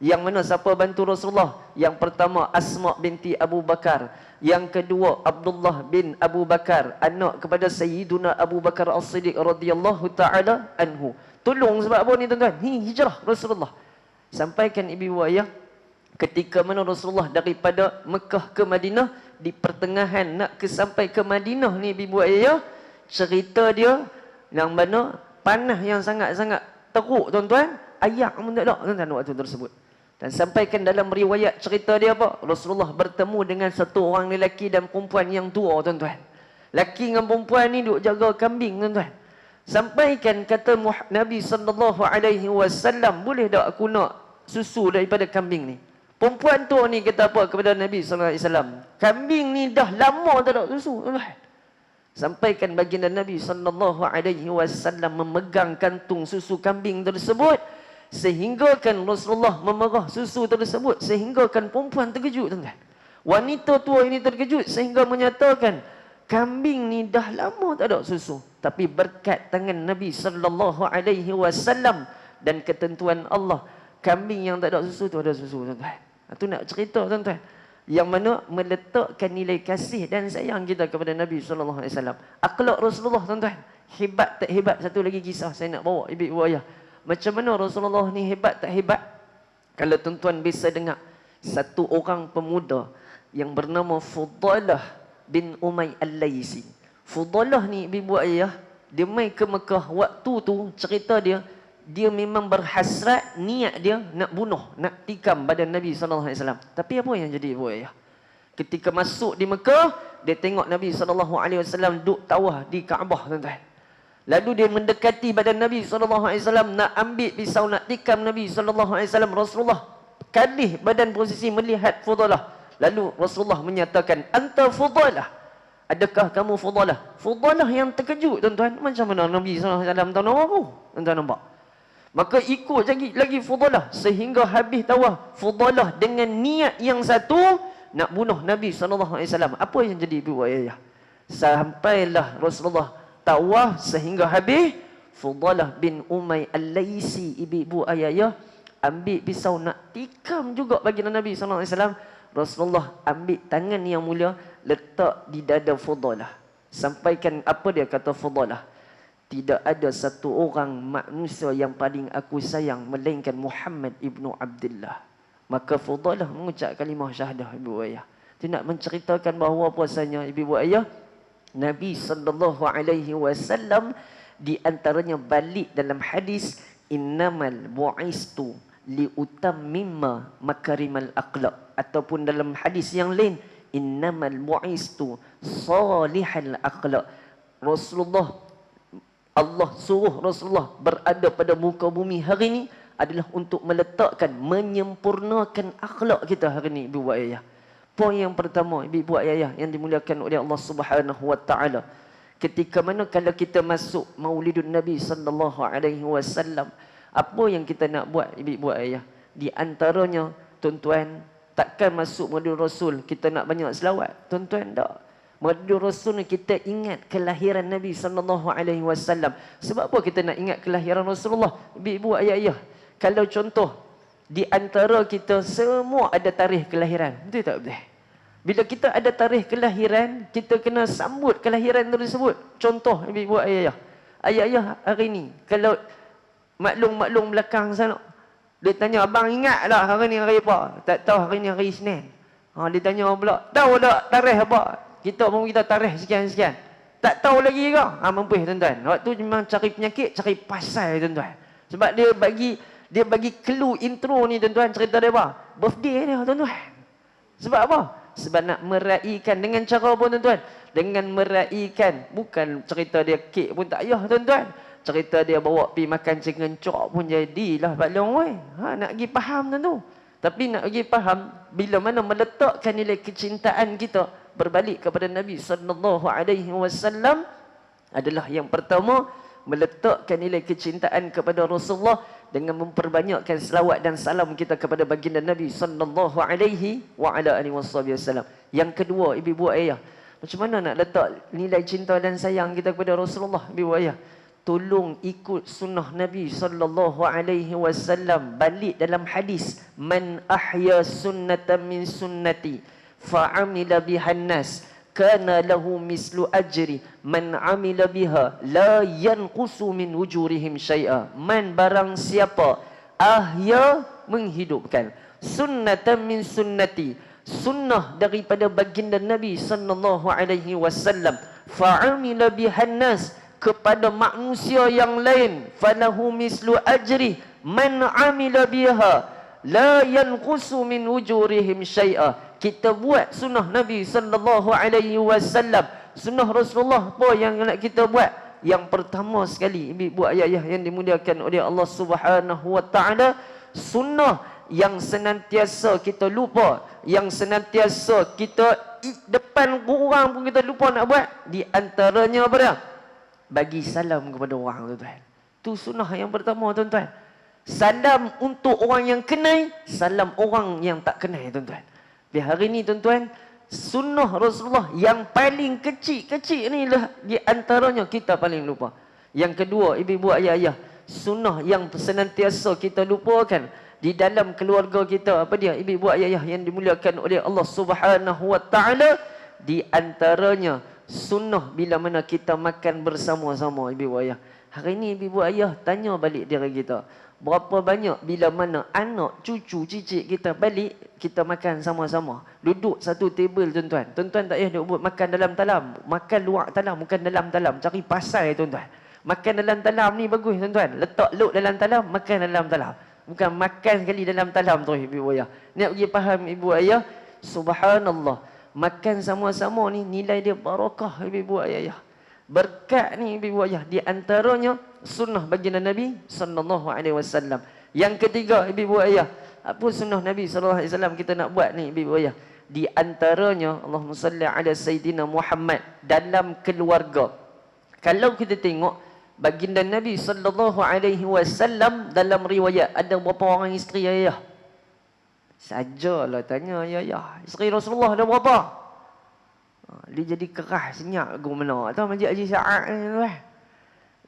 yang mana siapa bantu Rasulullah? Yang pertama Asma binti Abu Bakar. Yang kedua Abdullah bin Abu Bakar, anak kepada Sayyidina Abu Bakar As-Siddiq radhiyallahu ta'ala anhu. Tolong sebab apa ni tuan-tuan? Ni hijrah Rasulullah. Sampaikan ibu ayah, ketika mana Rasulullah daripada Mekah ke Madinah, di pertengahan nak sampai ke Madinah ni ibu ayah, cerita dia yang mana panah yang sangat-sangat teruk tuan-tuan, ayak pun tak ada tuan-tuan waktu tersebut. Dan sampaikan dalam riwayat cerita dia apa? Rasulullah bertemu dengan satu orang lelaki dan perempuan yang tua tuan-tuan. Laki dengan perempuan ni duk jaga kambing tuan-tuan. Sampaikan kata Nabi SAW, boleh tak aku nak susu daripada kambing ni? Perempuan tu ni kata apa kepada Nabi SAW? Kambing ni dah lama tak ada susu tuan-tuan. Sampaikan baginda Nabi SAW memegang kantung susu kambing tersebut, sehingga kan Rasulullah memerah susu tersebut, sehingga kan perempuan terkejut tuan-tuan. Wanita tua ini terkejut sehingga menyatakan, kambing ni dah lama tak ada susu. Tapi berkat tangan Nabi SAW dan ketentuan Allah, kambing yang tak ada susu tu ada susu tuan-tuan. Itu nak cerita tuan-tuan, yang mana meletakkan nilai kasih dan sayang kita kepada Nabi SAW. Akhlak Rasulullah tuan-tuan, hebat tak hebat? Satu lagi kisah saya nak bawa ibu ayah. Macam mana Rasulullah ni hebat tak hebat? Kalau tuan-tuan bisa dengar satu orang pemuda yang bernama Fudalah bin Umay Al-Laysi. Fudalah ni ibu ayah, dia mai ke Mekah. Waktu tu cerita dia, dia memang berhasrat, niat dia nak bunuh, nak tikam badan Nabi SAW. Tapi apa yang jadi ibu ayah? Ketika masuk di Mekah, dia tengok Nabi SAW duduk tawaf di Kaabah tuan-tuan. Lalu dia mendekati badan Nabi SAW, nak ambil pisau, nak tikam Nabi SAW. Rasulullah kalih badan posisi melihat Fudalah. Lalu Rasulullah menyatakan, anta Fudalah. Adakah kamu Fudalah? Fudalah yang terkejut tuan-tuan. Macam mana Nabi SAW tahu nama aku? Tuan-tuan nampak? Maka ikut lagi Fudalah sehingga habis tawaf. Fudalah dengan niat yang satu, nak bunuh Nabi SAW. Apa yang jadi ibu ayah? Sampailah Rasulullah tawaf sehingga habis, Fudalah bin Umay Al-Laisi, ibu-ibu ayah, ambil pisau nak tikam juga baginda Nabi SAW. Rasulullah ambil tangan yang mulia, letak di dada Fudalah. Sampaikan apa dia kata Fudalah. Tidak ada satu orang manusia yang paling aku sayang melainkan Muhammad ibnu Abdullah. Maka Fudalah mengucap kalimah syahadah, ibu ayah. Dia nak menceritakan bahawa puasanya, ibu ayah, Nabi SAW di antaranya balik dalam hadis, innamal bu'istu liutammima makarimal akhlak, ataupun dalam hadis yang lain, innamal bu'istu salihal akhlak. Allah suruh Rasulullah berada pada muka bumi hari ini adalah untuk meletakkan, menyempurnakan akhlak kita hari ini, ibu ayah. Poin yang pertama, ibu ayah yang dimuliakan oleh Allah Subhanahu wa taala, ketika mana kalau kita masuk Maulidun Nabi sallallahu alaihi wasallam, apa yang kita nak buat, ibu ayah? Di antaranya, tuan-tuan, takkan masuk Maulid Rasul kita nak banyak selawat, tuan-tuan, tak. Maulid Rasul ni kita ingat kelahiran Nabi sallallahu alaihi wasallam. Sebab apa kita nak ingat kelahiran Rasulullah, ibu ayah? Kalau contoh, di antara kita semua ada tarikh kelahiran, betul tak betul? Bila kita ada tarikh kelahiran, kita kena sambut kelahiran tersebut. Contoh, ibu ayah, hari ni, kalau maklum belakang sana, dia tanya, abang ingat tak hari ni hari apa? Tak tahu, hari ni hari Isnin. Dia tanya pula, tahu tak tarikh apa? Kita pun kita tarikh sekian-sekian. Tak tahu lagi ke? Mampus tuan-tuan. Waktu memang cari penyakit, cari pasal tuan-tuan. Sebab dia bagi clue intro ni tuan-tuan, cerita dia apa? Birthday dia tuan-tuan. Sebab apa? Sebab nak meraihkan dengan cara apa tuan-tuan? Dengan meraihkan, bukan cerita dia kek pun tak payah tuan-tuan. Cerita dia bawa pergi makan chicken chop pun jadilah baklong weh. Nak pergi faham tentu. Tapi nak pergi faham, bila mana meletakkan nilai kecintaan kita berbalik kepada Nabi sallallahu alaihi wasallam adalah yang pertama, meletakkan nilai kecintaan kepada Rasulullah dengan memperbanyakkan selawat dan salam kita kepada baginda Nabi sallallahu alaihi wa ala alihi wasallam. Yang kedua, ibu ayah, macam mana nak letak nilai cinta dan sayang kita kepada Rasulullah, ibu ayah? Tolong ikut sunnah Nabi sallallahu alaihi wasallam. Balik dalam hadis, man ahya sunnatan min sunnati fa'amila bihan nas kana lahu mislu ajri man amila biha la yanqusu min ujurihim syai'a. Man, barang siapa ahya, menghidupkan, sunnatan min sunnati, sunnah daripada baginda Nabi sallallahu alaihi wasallam, fa'amila bihan nas, kepada manusia yang lain, falahu mislu ajri man amila biha la yanqusu min ujurihim syai'a. Kita buat sunnah Nabi sallallahu alaihi wasallam, sunnah Rasulullah apa yang nak kita buat? Yang pertama sekali, ibu ayah yang dimuliakan oleh Allah Subhanahu wa taala, sunnah yang senantiasa kita lupa, yang senantiasa kita depan orang pun kita lupa nak buat. Di antaranya apa dia? Bagi salam kepada orang, tuan-tuan. Tu sunnah yang pertama, tuan-tuan. Salam untuk orang yang kenal, salam orang yang tak kenal, tuan-tuan. Di hari ni, tuan-tuan, sunnah Rasulullah yang paling kecil-kecil ni lah di antaranya kita paling lupa. Yang kedua, ibu-ibu ayah, sunnah yang senantiasa kita lupakan di dalam keluarga kita. Apa dia, ibu-ibu ayah yang dimuliakan oleh Allah Subhanahu wa taala? Di antaranya sunnah bila mana kita makan bersama-sama, ibu ayah. Hari ni ibu ayah tanya balik diri kita, berapa banyak bila mana anak, cucu, cicit kita balik, kita makan sama-sama. Duduk satu table, tuan-tuan. Tuan-tuan tak payah duduk makan dalam talam. Makan luar talam, bukan dalam talam. Cari pasal, tuan-tuan. Makan dalam talam ni bagus, tuan-tuan. Letak luk dalam talam, makan dalam talam. Bukan makan sekali dalam talam tu, ibu ayah. Nak pergi faham, ibu ayah? Subhanallah. Makan sama-sama ni nilai dia barakah, ibu ayah. Berkat ni, ibu ayah, di antaranya sunnah baginda Nabi sallallahu alaihi wasallam. Yang ketiga, ibu ayah, apa sunnah Nabi sallallahu alaihi wasallam kita nak buat ni, ibu ayah? Di antaranya, Allahumma salli ala sayyidina Muhammad, dalam keluarga. Kalau kita tengok baginda Nabi sallallahu alaihi wasallam dalam riwayat, ada berapa orang isteri ayah? Sajalah tanya ayah. Isteri Rasulullah ada berapa? Dia jadi keras senyap ke mana? Tahu Masjid Haji Sa'ad ni, tuan.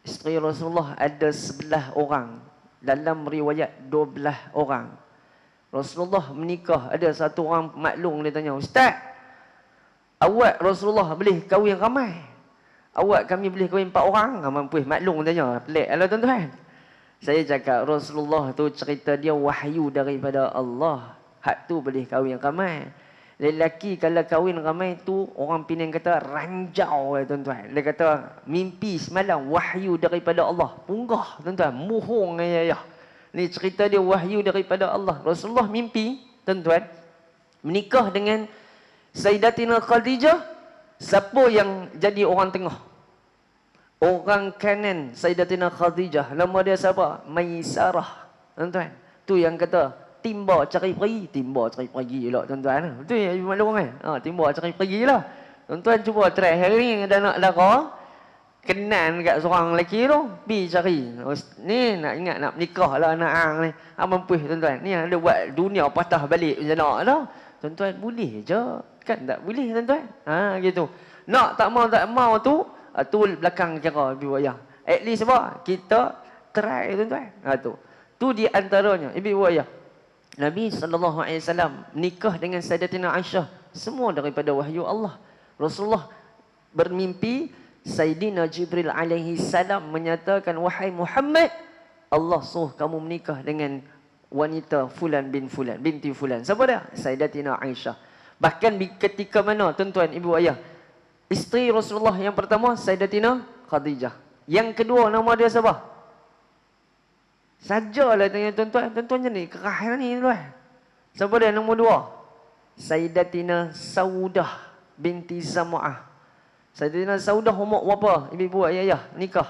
Isteri Rasulullah ada 11 orang. Dalam riwayat 12 orang. Rasulullah menikah, ada satu orang maklum dia tanya, "Ustaz, awak Rasulullah boleh kahwin ramai? Awak kami boleh kahwin 4 orang?" Mampu maklum tanya, pelik lah tuan-tuan. Saya cakap, Rasulullah tu cerita dia wahyu daripada Allah. Hak tu boleh kahwin ramai. Lelaki kalau kahwin ramai tu, orang Penang kata ranjau tuan-tuan. Dia kata mimpi semalam wahyu daripada Allah. Punggah tuan-tuan, muhung ayah. Ni cerita dia wahyu daripada Allah. Rasulullah mimpi tuan-tuan menikah dengan Sayyidatina Khadijah. Siapa yang jadi orang tengah? Orang kanan Sayyidatina Khadijah. Nama dia siapa? Maisarah. Tuan-tuan, tu yang kata timba cari pergi, timba cari pergi lah tuan-tuan. Betul ya, ibu maklum kan? Timba cari pergi lah. Tuan-tuan cuba try hari ni ada nak lara, kenan kat seorang lelaki tu, pergi cari. Ni nak ingat nak menikah lah anak hang ni. Mampu tuan-tuan. Ni ada buat dunia patah balik macam nak lah. Tuan-tuan boleh je. Kan tak boleh tuan-tuan. Gitu. Nak tak mau tu, tu belakang kira ibu ayah. At least apa? Kita try tuan-tuan. Tu di antaranya ibu ayah. Nabi SAW nikah dengan Sayyidatina Aisyah. Semua daripada wahyu Allah. Rasulullah bermimpi, Sayyidina Jibril alaihi salam menyatakan, "Wahai Muhammad, Allah suruh kamu menikah dengan wanita Fulan bin Fulan, binti Fulan." Siapa dia? Sayyidatina Aisyah. Bahkan ketika mana tuan-tuan, ibu ayah, isteri Rasulullah yang pertama Sayyidatina Khadijah. Yang kedua nama dia siapa? Sajalah tanya tuan-tuan. Tuan-tuan je ni kerah ni tuan. Siapa dia nombor 2? Sayyidatina Saudah binti Zam'ah. Sayyidatina Saudah umur berapa? Ibu ayah nikah.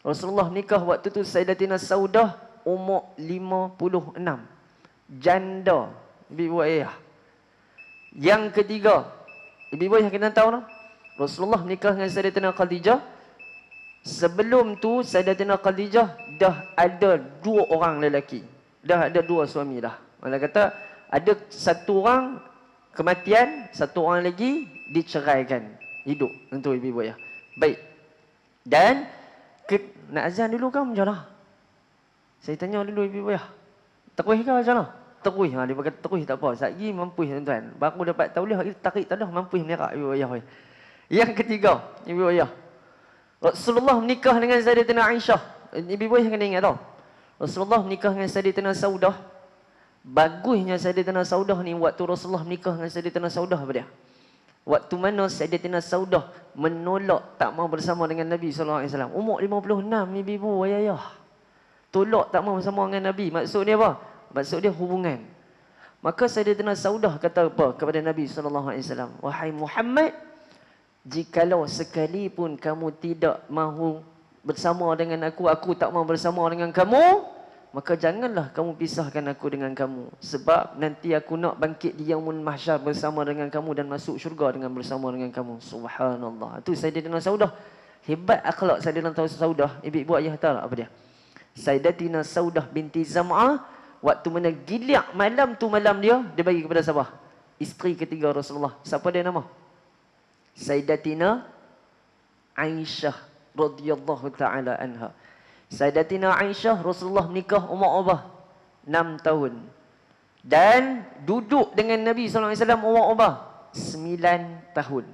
Rasulullah nikah waktu tu Sayyidatina Saudah umur 56. Janda ibu ayah. Yang ketiga, ibu ayah kena tahu no? Rasulullah nikah dengan Sayyidatina Khadijah. Sebelum tu Sayyidatina Khadijah dah ada 2 orang lelaki. Dah ada 2 suami dah. Malah kata ada 1 orang kematian, 1 orang lagi diceraikan. Hidup untuk ibu ayah. Baik. Dan nak azan dulu kan macam mana? Saya tanya dulu ibu ayah. Terus ke macam mana? Terus. Dia kata terus tak apa. Satgi mampu tuan-tuan. Baru dapat tauliah tarik tak dah mampu menerak ibu ayah. Yang ketiga, ibu ayah. Rasulullah menikah dengan Sayyidatina Aisyah. Ibu ayah kena ingat tau. Rasulullah menikah dengan Sayyidatina Saudah. Bagusnya Sayyidatina Saudah ni waktu Rasulullah menikah dengan Sayyidatina Saudah apa dia? Waktu mana Sayyidatina Saudah menolak tak mau bersama dengan Nabi SAW. Umur 56 ibu ayah. Tolak tak mau bersama dengan Nabi. Maksud dia apa? Maksud dia hubungan. Maka Sayyidatina Saudah kata apa kepada Nabi SAW? "Wahai Muhammad, jikalau sekalipun kamu tidak mahu bersama dengan aku tak mahu bersama dengan kamu, maka janganlah kamu pisahkan aku dengan kamu. Sebab nanti aku nak bangkit di Yaumul Mahsyar bersama dengan kamu dan masuk syurga bersama dengan kamu." Subhanallah. Itu Sayyidatina Saudah. Hebat akhlak Sayyidatina Saudah. Ibu ayah tahu tak apa dia? Sayyidatina Saudah binti Zam'ah, waktu mana giliak malam tu malam dia bagi kepada siapa? Isteri ketiga Rasulullah. Siapa dia nama? Sayyidatina Aisyah radhiyallahu taala anha. Sayyidatina Aisyah Rasulullah menikah umur apa? 6 tahun. Dan duduk dengan Nabi SAW umur apa? 9 tahun.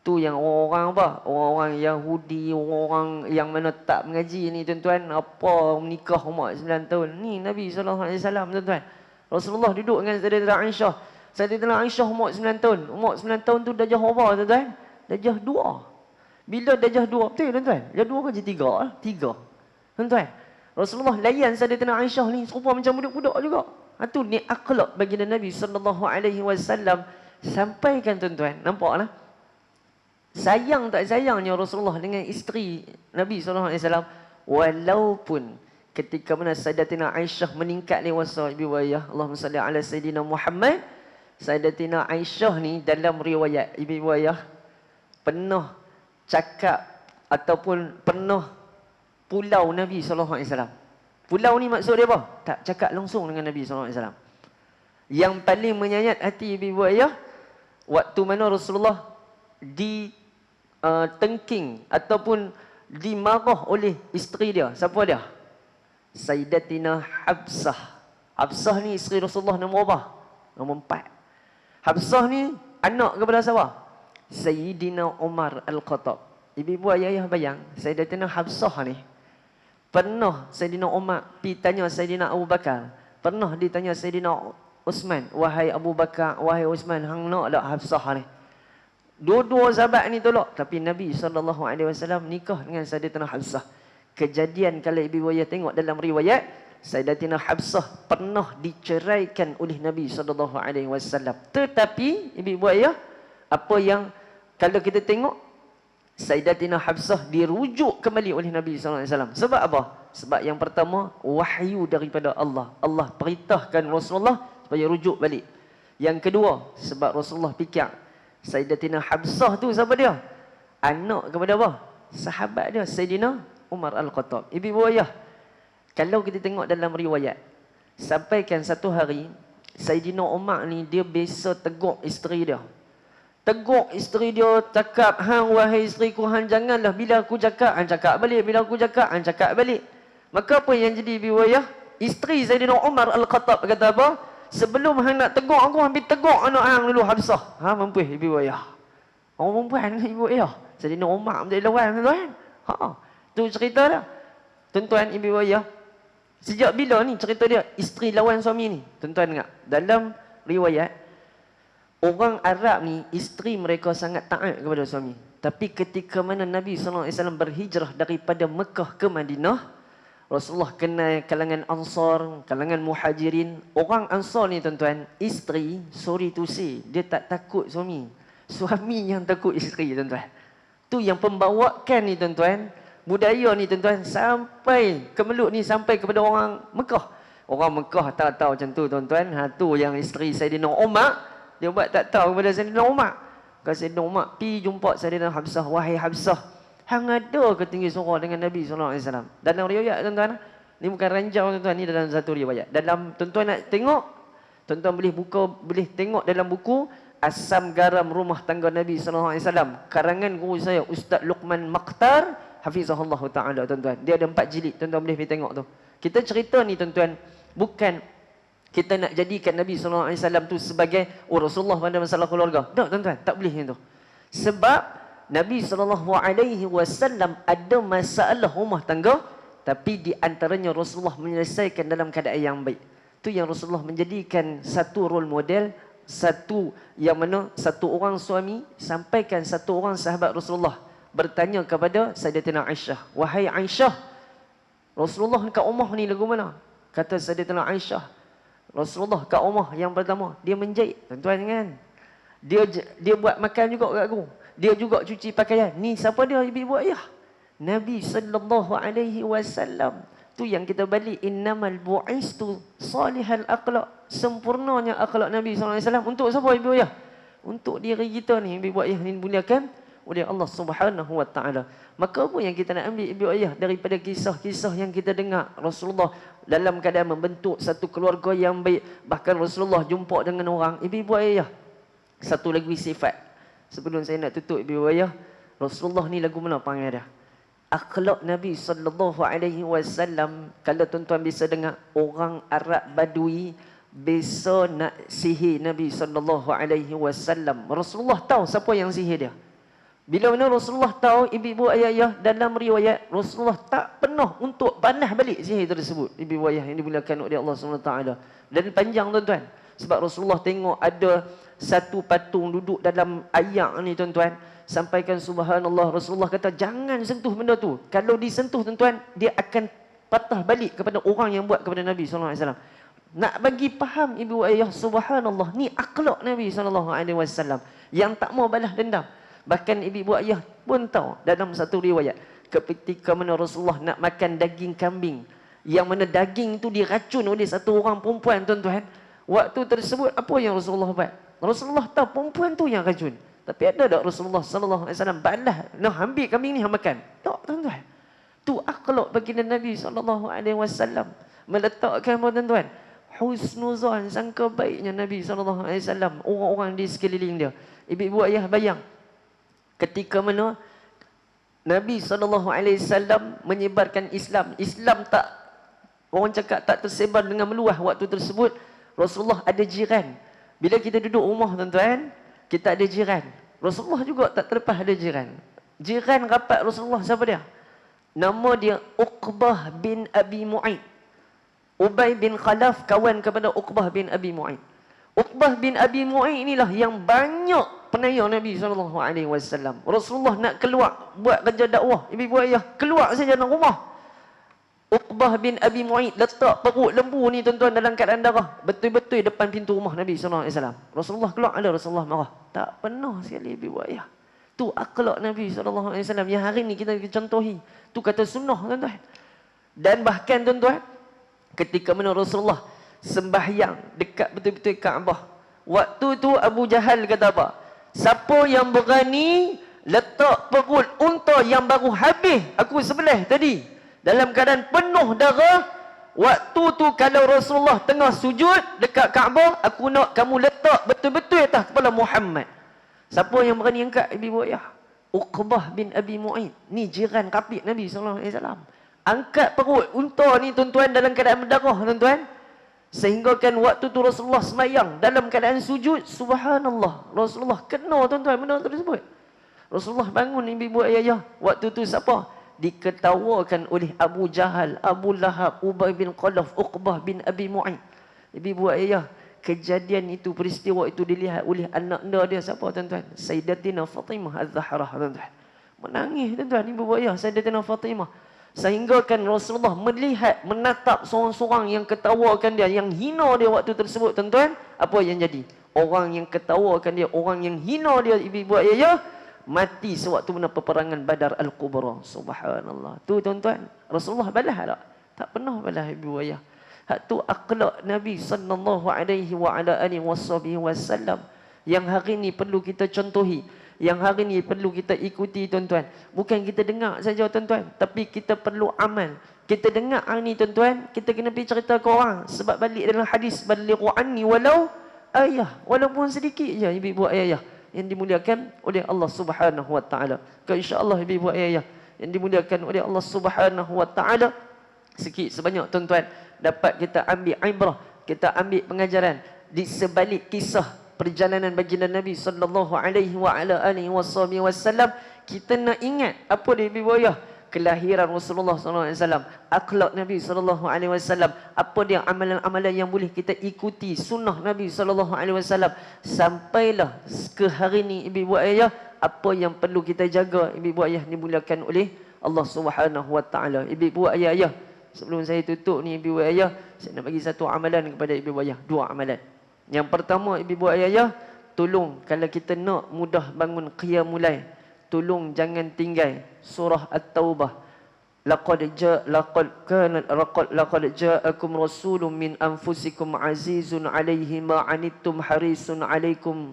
Tu yang orang-orang apa? Orang-orang Yahudi, orang-orang yang mana tak mengaji ni tuan-tuan, apa menikah umur 9 tahun. Ni Nabi SAW tuan-tuan. Rasulullah duduk dengan Sayyidatina Aisyah. Sayyidatina Aisyah umur 9 tahun. Umur 9 tahun tu darjah apa tuan-tuan? Darjah 2. Bila darjah 2? Betul tuan-tuan? Darjah 2 ke darjah 3? 3. Tuan-tuan, Rasulullah layan Sayyidatina Aisyah ni serupa macam budak-budak juga. Itu ni akhlak baginda Nabi SAW. Sampaikan tuan-tuan. Nampak lah? Sayang tak sayangnya Rasulullah dengan isteri Nabi SAW. Walaupun ketika mana Sayyidatina Aisyah meningkat dewasa ibu ayah. Allahumma salli ala Sayyidina Muhammad. Sayyidatina Aisyah ni dalam riwayat ibu ayah pernah cakap ataupun pernah pulau Nabi SAW. Pulau ni maksud dia apa? Tak cakap langsung dengan Nabi SAW. Yang paling menyayat hati ibu ayah waktu mana Rasulullah di tengking ataupun dimarah oleh isteri dia. Siapa dia? Sayyidatina Habsah. Habsah ni isteri Rasulullah nombor berapa? Nombor 4. Habsah ni anak kepada siapa? Sayyidina Umar Al-Khattab. Ibu ayah bayang, Sayyidatina Habsah ni pernah Sayyidina Umar pergi tanya Sayyidina Abu Bakar. Pernah ditanya Sayyidina Uthman, wahai Abu Bakar, wahai Uthman, hang nak tak Habsah ni? Dua-dua sahabat ni tolak, tapi Nabi SAW nikah dengan Sayyidatina Habsah. Kejadian kalau ibu ayah tengok dalam riwayat, Sayyidatina Habsah pernah diceraikan oleh Nabi SAW. Tetapi ibu ayah, apa yang kalau kita tengok, Sayyidatina Habsah dirujuk kembali oleh Nabi SAW. Sebab apa? Sebab yang pertama, wahyu daripada Allah. Allah perintahkan Rasulullah supaya rujuk balik. Yang kedua, sebab Rasulullah fikir Sayyidatina Habsah tu siapa dia? Anak kepada apa? Sahabat dia, Sayyidina Umar Al-Khattab. Ibu ayah, kalau kita tengok dalam riwayat, sampaikan satu hari Sayyidina Umar ni dia biasa tegur isteri dia. Tegur isteri dia, cakap, hang wahai isteriku, hang janganlah bila aku cakap, hang cakap balik. Bila aku cakap, hang cakap balik. Maka apa yang jadi ibu ayah? Isteri Sayyidina Umar Al-Khattab kata apa? Sebelum hang nak tegur aku, hampir tegur anak hang dulu Habsah. Ha, mampu ibu ayah. Orang perempuan ibu ayah. Sayyidina Umar menjadi lawan tuan. Ha, tu cerita dah. Tuan-tuan ibu ayah. Sejak bila ni cerita dia isteri lawan suami ni? Tuan-tuan dengar. Dalam riwayat, orang Arab ni, isteri mereka sangat taat kepada suami. Tapi ketika mana Nabi SAW berhijrah daripada Mekah ke Madinah, Rasulullah kenal kalangan Ansar, kalangan Muhajirin. Orang Ansar ni tuan-tuan, isteri, sorry to say, dia tak takut suami. Suami yang takut isteri tuan-tuan. Tu yang pembawakan ni tuan-tuan, budaya ni tuan-tuan, sampai kemeluk ni sampai kepada orang Mekah. Orang Mekah tak tahu macam tu tuan-tuan. Ha, tu yang isteri Sayyidina Umar, dia buat tak tahu kepada Sayyidina Umar. Kalau Sayyidina Umar pergi jumpa Sayyidina Habsah, wahai Habsah, hang ada ke tinggi suara dengan Nabi SAW? Dalam riwayat tuan-tuan, ni bukan ranjau tuan-tuan, ni dalam satu riwayat. Dalam tuan-tuan nak tengok, tuan-tuan boleh buka, boleh tengok dalam buku Asam Garam Rumah Tangga Nabi SAW, karangan guru saya Ustaz Luqman Makhtar hafizahullah ta'ala tuan-tuan. Dia ada 4 jilid, tuan-tuan boleh pergi tengok tu. Kita cerita ni tuan-tuan, bukan kita nak jadikan Nabi SAW tu sebagai Rasulullah pada masalah keluarga. Tak tuan-tuan, tak boleh macam tu. Sebab Nabi SAW ada masalah rumah tangga, tapi di antaranya Rasulullah menyelesaikan dalam keadaan yang baik. Tu yang Rasulullah menjadikan satu role model, satu yang mana satu orang suami sampaikan satu orang sahabat Rasulullah bertanya kepada Sayyidatina Aisyah, wahai Aisyah, Rasulullah kat rumah ni lagu mana? Kata Sayyidatina Aisyah, Rasulullah kat rumah yang pertama dia menjahit tuan-tuan kan. Dia buat makan juga kat aku. Dia juga cuci pakaian. Ni siapa dia ibu ayah? Nabi SAW. Tu yang kita balik, innamal bu'istu salihal akhlaq. Sempurnanya akhlak Nabi SAW. Untuk siapa ibu ayah? Untuk diri kita ni ibu ayah ni dimuliakan oleh Allah Subhanahu wa taala. Maka apa yang kita nak ambil ibu ayah daripada kisah-kisah yang kita dengar Rasulullah dalam keadaan membentuk satu keluarga yang baik, bahkan Rasulullah jumpa dengan orang, ibu ayah. Satu lagi sifat sebelum saya nak tutup ibu ayah, Rasulullah ni lagu mana panggil dia? Akhlak Nabi SAW. Kalau tuan-tuan bisa dengar, orang Arab Badui biasa nak sihir Nabi SAW. Rasulullah tahu siapa yang sihir dia. Bila mana Rasulullah tahu, ibu ayah dalam riwayat, Rasulullah tak pernah untuk panah balik sihir tersebut. Ibu ayah yang dimuliakan oleh Allah SWT. Dan panjang tuan-tuan. Sebab Rasulullah tengok ada satu patung duduk dalam ayak ni tuan-tuan. Sampaikan subhanallah, Rasulullah kata jangan sentuh benda tu. Kalau disentuh tuan-tuan, dia akan patah balik kepada orang yang buat kepada Nabi SAW. Nak bagi faham ibu ayah, subhanallah, ni akhlak Nabi SAW yang tak mau balas dendam. Bahkan ibu ayah pun tahu dalam satu riwayat, ketika mana Rasulullah nak makan daging kambing, yang mana daging tu diracun oleh satu orang perempuan tuan-tuan. Waktu tersebut apa yang Rasulullah buat? Rasulullah tahu perempuan tu yang racun. Tapi ada tak Rasulullah SAW balas, nak ambil kambing ni hang makan? Tak tuan-tuan. Tu akhlak baginda Nabi SAW. Meletakkan apa tuan-tuan? Husnuzan, sangka baiknya Nabi SAW, orang-orang di sekeliling dia. Ibu ayah bayang, ketika mana Nabi SAW menyebarkan Islam. Islam tak, orang cakap tak tersebar dengan meluah waktu tersebut. Rasulullah ada jiran. Bila kita duduk rumah tuan-tuan, kita ada jiran. Rasulullah juga tak terlepas ada jiran. Jiran rapat Rasulullah siapa dia? Nama dia Uqbah bin Abi Mu'aid. Ubay bin Khalaf kawan kepada Uqbah bin Abi Mu'aid. Uqbah bin Abi Mu'aid inilah yang banyak penayar Nabi SAW. Rasulullah nak keluar buat kerja dakwah, ibu ayah keluar saja dalam rumah. Uqbah bin Abi Mu'aid letak perut lembu ni tuan-tuan dalam keadaan darah, betul-betul depan pintu rumah Nabi SAW. Rasulullah keluar, ada Rasulullah marah. Tak pernah sekali ibu ayah. Tu akhlak Nabi SAW yang hari ni kita contohi. Tu kata sunnah tuan-tuan. Dan bahkan tuan-tuan, ketika mana Rasulullah sembahyang dekat betul-betul Kaabah, waktu tu Abu Jahal kata apa? Siapa yang berani letak perut unta yang baru habis aku sebelah tadi dalam keadaan penuh darah, waktu tu kalau Rasulullah tengah sujud dekat Kaabah, aku nak kamu letak betul-betul atas kepala Muhammad. Siapa yang berani angkat ibu ayah? Uqbah bin Abi Mu'aid. Ni jiran kapit Nabi SAW. Angkat perut unta ni tuan-tuan dalam keadaan berdarah tuan-tuan. Sehingga kan waktu tu Rasulullah semayang dalam keadaan sujud, subhanallah, Rasulullah kena tuan-tuan benda tersebut. Rasulullah bangun ibu ayah. Waktu tu siapa? Diketawakan oleh Abu Jahal, Abu Lahab, Ubay bin Khalaf, Uqbah bin Abi Mu'aid. Ibu ayah, kejadian itu, peristiwa itu dilihat oleh anak dia siapa tuan-tuan? Sayyidatina Fatimah Az-Zahrah tuan-tuan. Menangis tuan-tuan ibu ayah Sayyidatina Fatimah. Sehingga kan Rasulullah melihat, menatap seorang-seorang yang ketawakan dia, yang hina dia waktu tersebut tuan-tuan. Apa yang jadi? Orang yang ketawakan dia, orang yang hina dia ibu ayah, mati sewaktu mana peperangan Badar Al-Kubra. Subhanallah. Tu tuan-tuan, Rasulullah balas tak? Tak pernah balas ibu ayah. Hak tu akhlak Nabi sallallahu alaihi wa ala alihi wasallam yang hari ni perlu kita contohi, yang hari ni perlu kita ikuti tuan-tuan. Bukan kita dengar saja tuan-tuan, tapi kita perlu amal. Kita dengar hari ni tuan-tuan, kita kena pergi cerita ke orang. Sebab balik dalam hadis, balighu anni walau ayah, walaupun sedikit je ibu ayah yang dimuliakan oleh Allah Subhanahu wa taala. Insya-Allah ibu ayah yang dimuliakan oleh Allah Subhanahu wa taala, sikit sebanyak tuan-tuan dapat kita ambil ibrah, kita ambil pengajaran di sebalik kisah perjalanan baginda Nabi sallallahu alaihi wa ala alihi wasallam. Kita nak ingat apa dia ibu ayah? Kelahiran Rasulullah sallallahu alaihi wasallam, akhlak Nabi sallallahu alaihi wasallam, apa dia amalan-amalan yang boleh kita ikuti, sunnah Nabi sallallahu alaihi wasallam, sampailah ke hari ni ibu ayah, apa yang perlu kita jaga ibu ayah dimuliakan oleh Allah Subhanahu wa taala. Ibu ayah, sebelum saya tutup ni ibu ayah, saya nak bagi satu amalan kepada ibu ayah, dua amalan. Yang pertama ibu ayah, tolong kalau kita nak mudah bangun qiyamul lail, tolong jangan tinggal surah At-Taubah. Laqad ja'akum rasulun min anfusikum azizun 'alaihi ma 'anittum harisun 'alaikum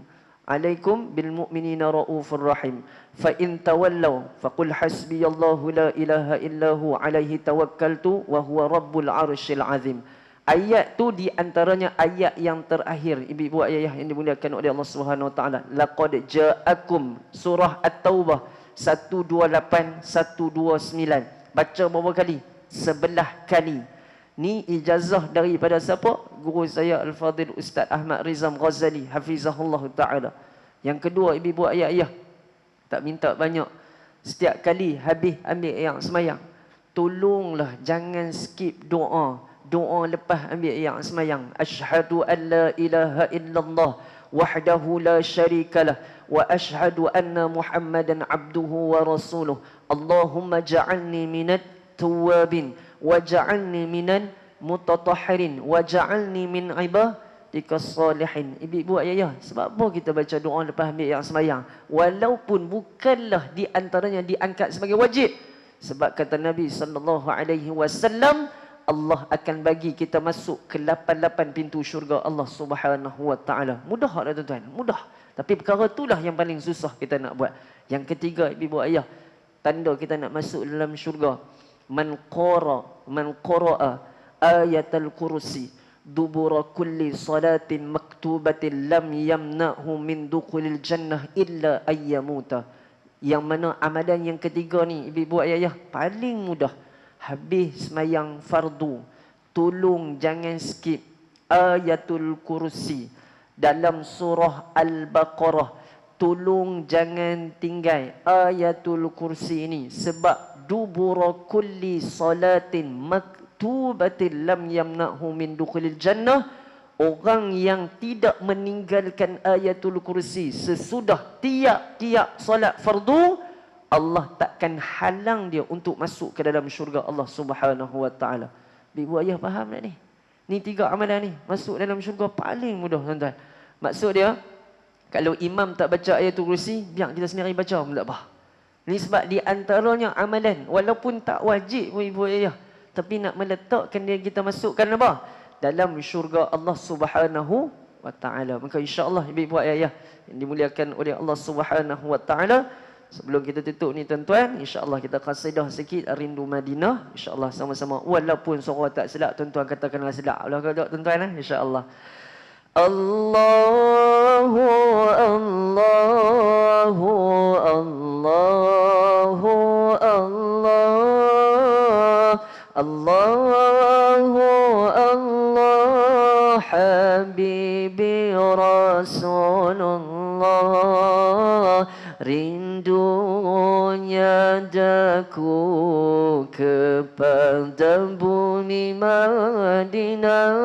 bil mu'minina raufur rahim. Fa in tawallaw faqul hasbiyallahu la ilaha illahu 'alaihi tawakkaltu wa huwa rabbul 'arsyil 'azim. Ayat tu di antaranya ayat yang terakhir ibu ayah yang dimuliakan oleh Allah Subhanahu wa taala. Laqad ja'akum, surah At-Taubah 128 129. Baca berapa kali? 11 kali. Ni ijazah daripada siapa? Guru saya Al-Fadhil Ustaz Ahmad Rizam Ghazali hafizahullah taala. Yang kedua ibu ayah, tak minta banyak. Setiap kali habis ambil yang semayang, tolonglah jangan skip doa. Doa lepas ambil yang semayang. Asyhadu an la ilaha illallah wahdahu la syarikalah wa asyhadu anna Muhammadan abduhu wa rasuluh. Allahumma ja'alni minat tawabin wa ja'alni minan mutatahhirin wa ja'alni min ibadikas salihin. Ibu ayah, sebab apa kita baca doa lepas ambil yang semayang? Walaupun bukanlah di antaranya diangkat sebagai wajib. Sebab kata Nabi sallallahu alaihi wasallam, Allah akan bagi kita masuk ke 88 pintu syurga Allah Subhanahu wa taala. Mudah tak tuan-tuan? Mudah. Tapi perkara itulah yang paling susah kita nak buat. Yang ketiga ibu ayah, tanda kita nak masuk dalam syurga. Man qara'a ayatul kursi dubura kulli salatin maktubatin lam yamna'hu min dukhulil jannah illa ayyamuta. Yang mana amalan yang ketiga ni, ibu-ibu ayah-ayah, paling mudah. Habis semayang fardu, tolong jangan skip ayatul kursi dalam surah Al-Baqarah. Tolong jangan tinggal ayatul kursi ini, sebab dubura kulli salatin maktubatin lam yamna'hu min dukhulil jannah. Orang yang tidak meninggalkan ayatul kursi sesudah tiap-tiap solat fardu, Allah takkan halang dia untuk masuk ke dalam syurga Allah Subhanahu wa taala. Ibu ayah faham tak ni? Ni 3 amalan ni masuk dalam syurga paling mudah, tuan-tuan. Maksud dia, kalau imam tak baca ayatul kursi, biar kita sendiri baca pun tak apa. Ni sebab di antaranya amalan, walaupun tak wajib pun ibu ayah, tapi nak meletakkan dia kita masukkan apa? Dalam syurga Allah Subhanahu wa taala. Maka insya-Allah ibu-ibu ayah yang dimuliakan oleh Allah Subhanahu wa taala, sebelum kita tutup ni tuan-tuan, insya-Allah kita qasidah sikit Rindu Madinah, insya-Allah sama-sama. Walaupun suara tak sedap, tuan-tuan katakanlah sedap. Allah kata tuan-tuan insya-Allah. Allahu Allahu Allahu Allah Allahu Allah Habibi Rasulullah, rindunya daku kepada bumi Madinah,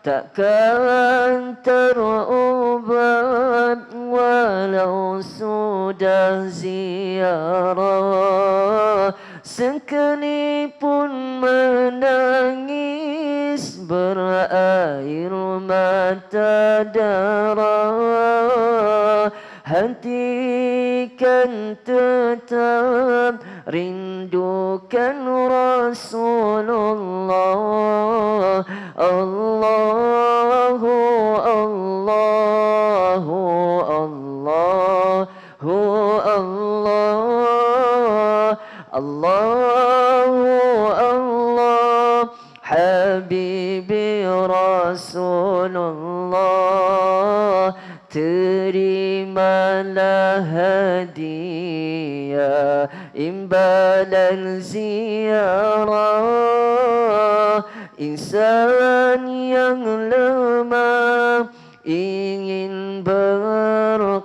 takkan terubat walau sudah ziarah. Sekali pun menangis berair mata darah, hati kan tetap rindukan Rasulullah. Allahu Allahu Allahu Allah Allahu Allah Habibi Rasulullah, terimalah hadiah imbalan ziarah. Insan yang lemah ingin berqasidah,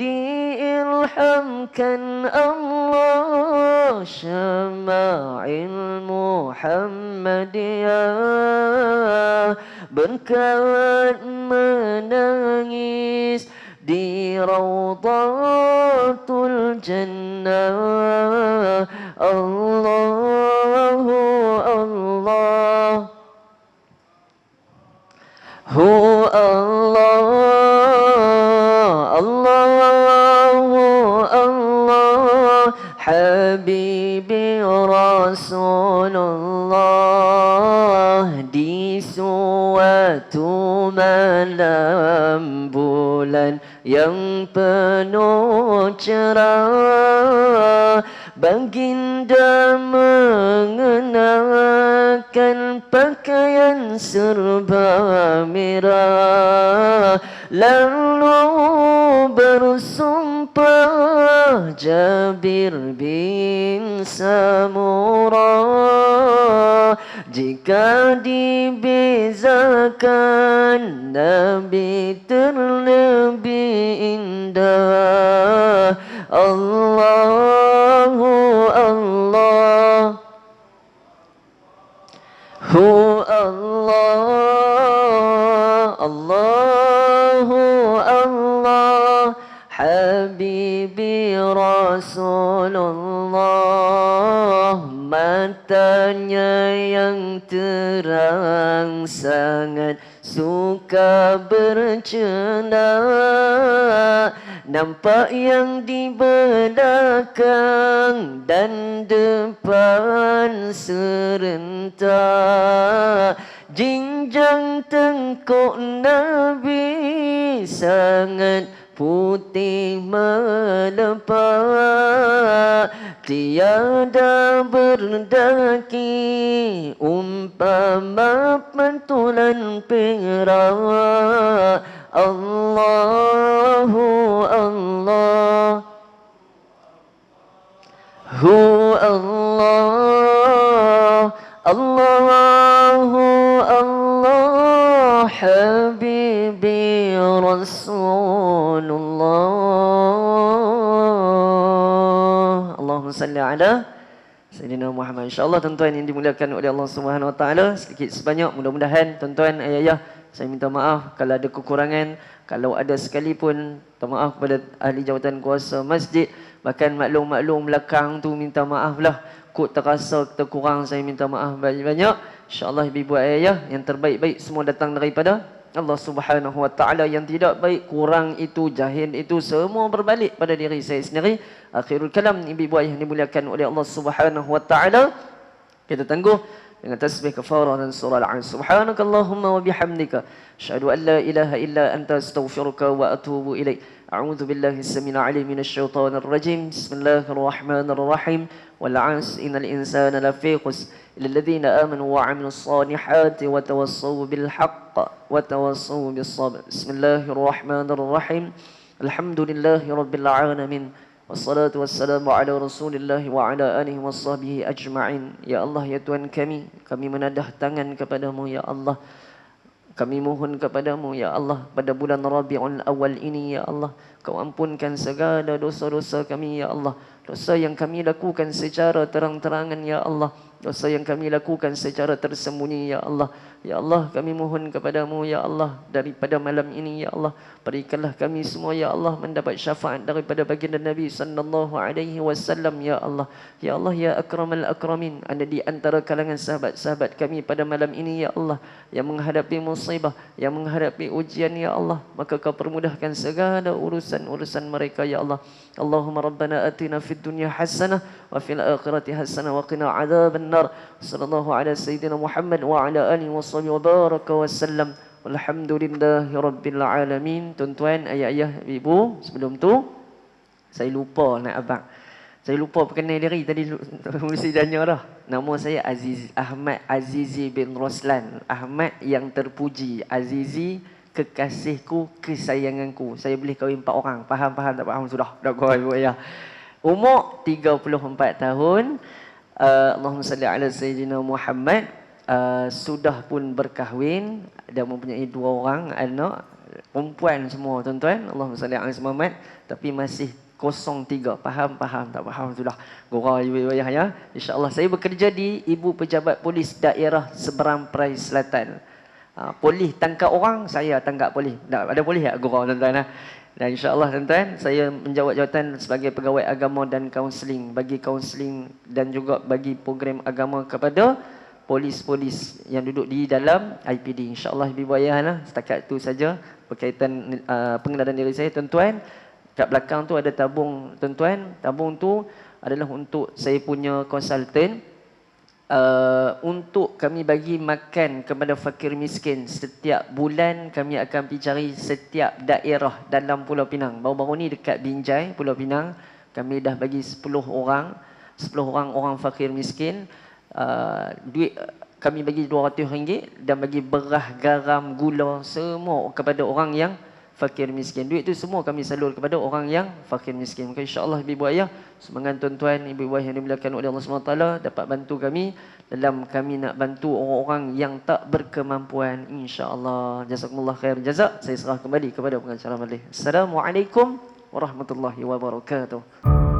diilhamkan Allah syama'il Muhammadiyah, berkat menangis di Rawdatul Jannah. Allahu Allah Hu Allah Allahu Allah Habibi Rasulullah, di suatu malam bulan yang penuh cerah, baginda mengenakan pakaian serba merah, lalu bersumpah Jabir bin Samurah, jika dibezakan Nabi terlebih indah. Allahu Allah Hu Allah Allahu Allah Habibi Rasulullah, matanya yang terang sangat suka bercela, nampak yang di belakang dan depan serentak. Jinjang tengkuk Nabi sangat putih melepak, tiada berdaki umpama pantulan perak. Allahu Allah, Hu Allah, Allahu Allah, Habibi Rasulullah. Allahumma salli ala Sayyidina Muhammad. InsyaAllah tuan-tuan yang dimuliakan oleh Allah Subhanahu Wa Taala, sedikit sebanyak mudah-mudahan tuan-tuan, ayah-ayah, saya minta maaf kalau ada kekurangan, kalau ada sekalipun, minta maaf kepada ahli jawatan kuasa masjid, bahkan maklum-maklum belakang tu minta maaf lah. Kot terasa terkurang, saya minta maaf banyak-banyak. InsyaAllah ibu-ibu ayah, yang terbaik-baik semua datang daripada Allah Subhanahu Wa Taala. Yang tidak baik, kurang itu, jahil itu, semua berbalik pada diri saya sendiri. Akhirul kalam, ibu-ibu ayah dimuliakan oleh Allah Subhanahu Wa Taala, kita tangguh dengan tasbih kafarah dan surah Al-'An. Subhanakallahumma wa bihamdika, asyhadu an la ilaha illa anta, astaghfiruka wa atubu ilaik. A'udzu billahi as-sami'il 'alim minasyaitonir rajim. Bismillahirrahmanirrahim. Wal 'asri innal insana lafi khusr illa alladhina amanu wa 'amilus solihati wa tawassaw bil haqq wa tawassaw bis sabr. Bismillahirrahmanirrahim. Alhamdulillahi rabbil alamin. Wassalatu wassalamu ala Rasulillah wa ala alihi washabbihi ajma'in. Ya Allah, ya Tuhan kami menadah tangan kepadamu ya Allah. Kami mohon kepadamu ya Allah, pada bulan Rabiul Awal ini ya Allah, Kau ampunkan segala dosa-dosa kami ya Allah. Dosa yang kami lakukan secara terang-terangan ya Allah, dosa yang kami lakukan secara tersembunyi ya Allah. Ya Allah, kami mohon kepadamu ya Allah, daripada malam ini ya Allah, berikanlah kami semua ya Allah mendapat syafaat daripada baginda Nabi sallallahu alaihi wasallam ya Allah. Ya Allah, ya akramal akramin, ada di antara kalangan sahabat-sahabat kami pada malam ini ya Allah, yang menghadapi musibah, yang menghadapi ujian ya Allah, maka Kau permudahkan segala urusan mereka ya Allah. Allahumma rabbana atina fid dunya hasanah wa fil akhirati hasanah wa qina adzaban nar. Sallallahu ala sayyidina Muhammad wa ala alihi wa baraka wasallam. Walhamdulillahi rabbil alamin. Tuan-tuan, ayah-ayah, ibu, sebelum tu saya lupa nak abang. Saya lupa perkenal diri tadi, mesti tanya dah. Nama saya Aziz Ahmad Azizi bin Roslan. Ahmad yang terpuji, Azizi kekasihku, kesayanganku. Saya boleh kahwin 4 orang. Faham tak faham sudah. Dah kau ibu ayah. Umur 34 tahun. Allahumma salli ala Sayyidina Muhammad. Sudah pun berkahwin dan mempunyai 2 orang anak perempuan semua tuan-tuan. Allahumma salli ala Sayyidina Muhammad. Tapi masih 03. Faham tak faham sudah. Gurau ibu ayah ya. InsyaAllah saya bekerja di Ibu Pejabat Polis Daerah Seberang Perai Selatan. Polis tangkap orang, saya tangkap polis. Ada polis tak gurau tuan-tuan? Dan insyaAllah tuan-tuan, saya menjawab jawatan sebagai pegawai agama dan kaunseling, bagi kaunseling dan juga bagi program agama kepada polis-polis yang duduk di dalam IPD. InsyaAllah ibu ayah, setakat itu saja berkaitan pengenalan diri saya tuan-tuan. Kat belakang tu ada tabung tuan-tuan. Tabung tu adalah untuk saya punya konsultan. Untuk kami bagi makan kepada fakir miskin. Setiap bulan kami akan pergi cari setiap daerah dalam Pulau Pinang. Baru-baru ni dekat Binjai, Pulau Pinang, kami dah bagi 10 orang orang fakir miskin. Duit kami bagi RM200 dan bagi berah, garam, gula, semua kepada orang yang fakir miskin. Duit tu semua kami salur kepada orang yang fakir miskin. Maka insya-Allah ibu ayah, semangat tuan-tuan, ibu ayah yang dimuliakan oleh Allah SWT dapat bantu kami dalam kami nak bantu orang-orang yang tak berkemampuan, insya-Allah. Jazakumullah khair jazak. Saya serah kembali kepada pengacara majlis. Assalamualaikum warahmatullahi wabarakatuh.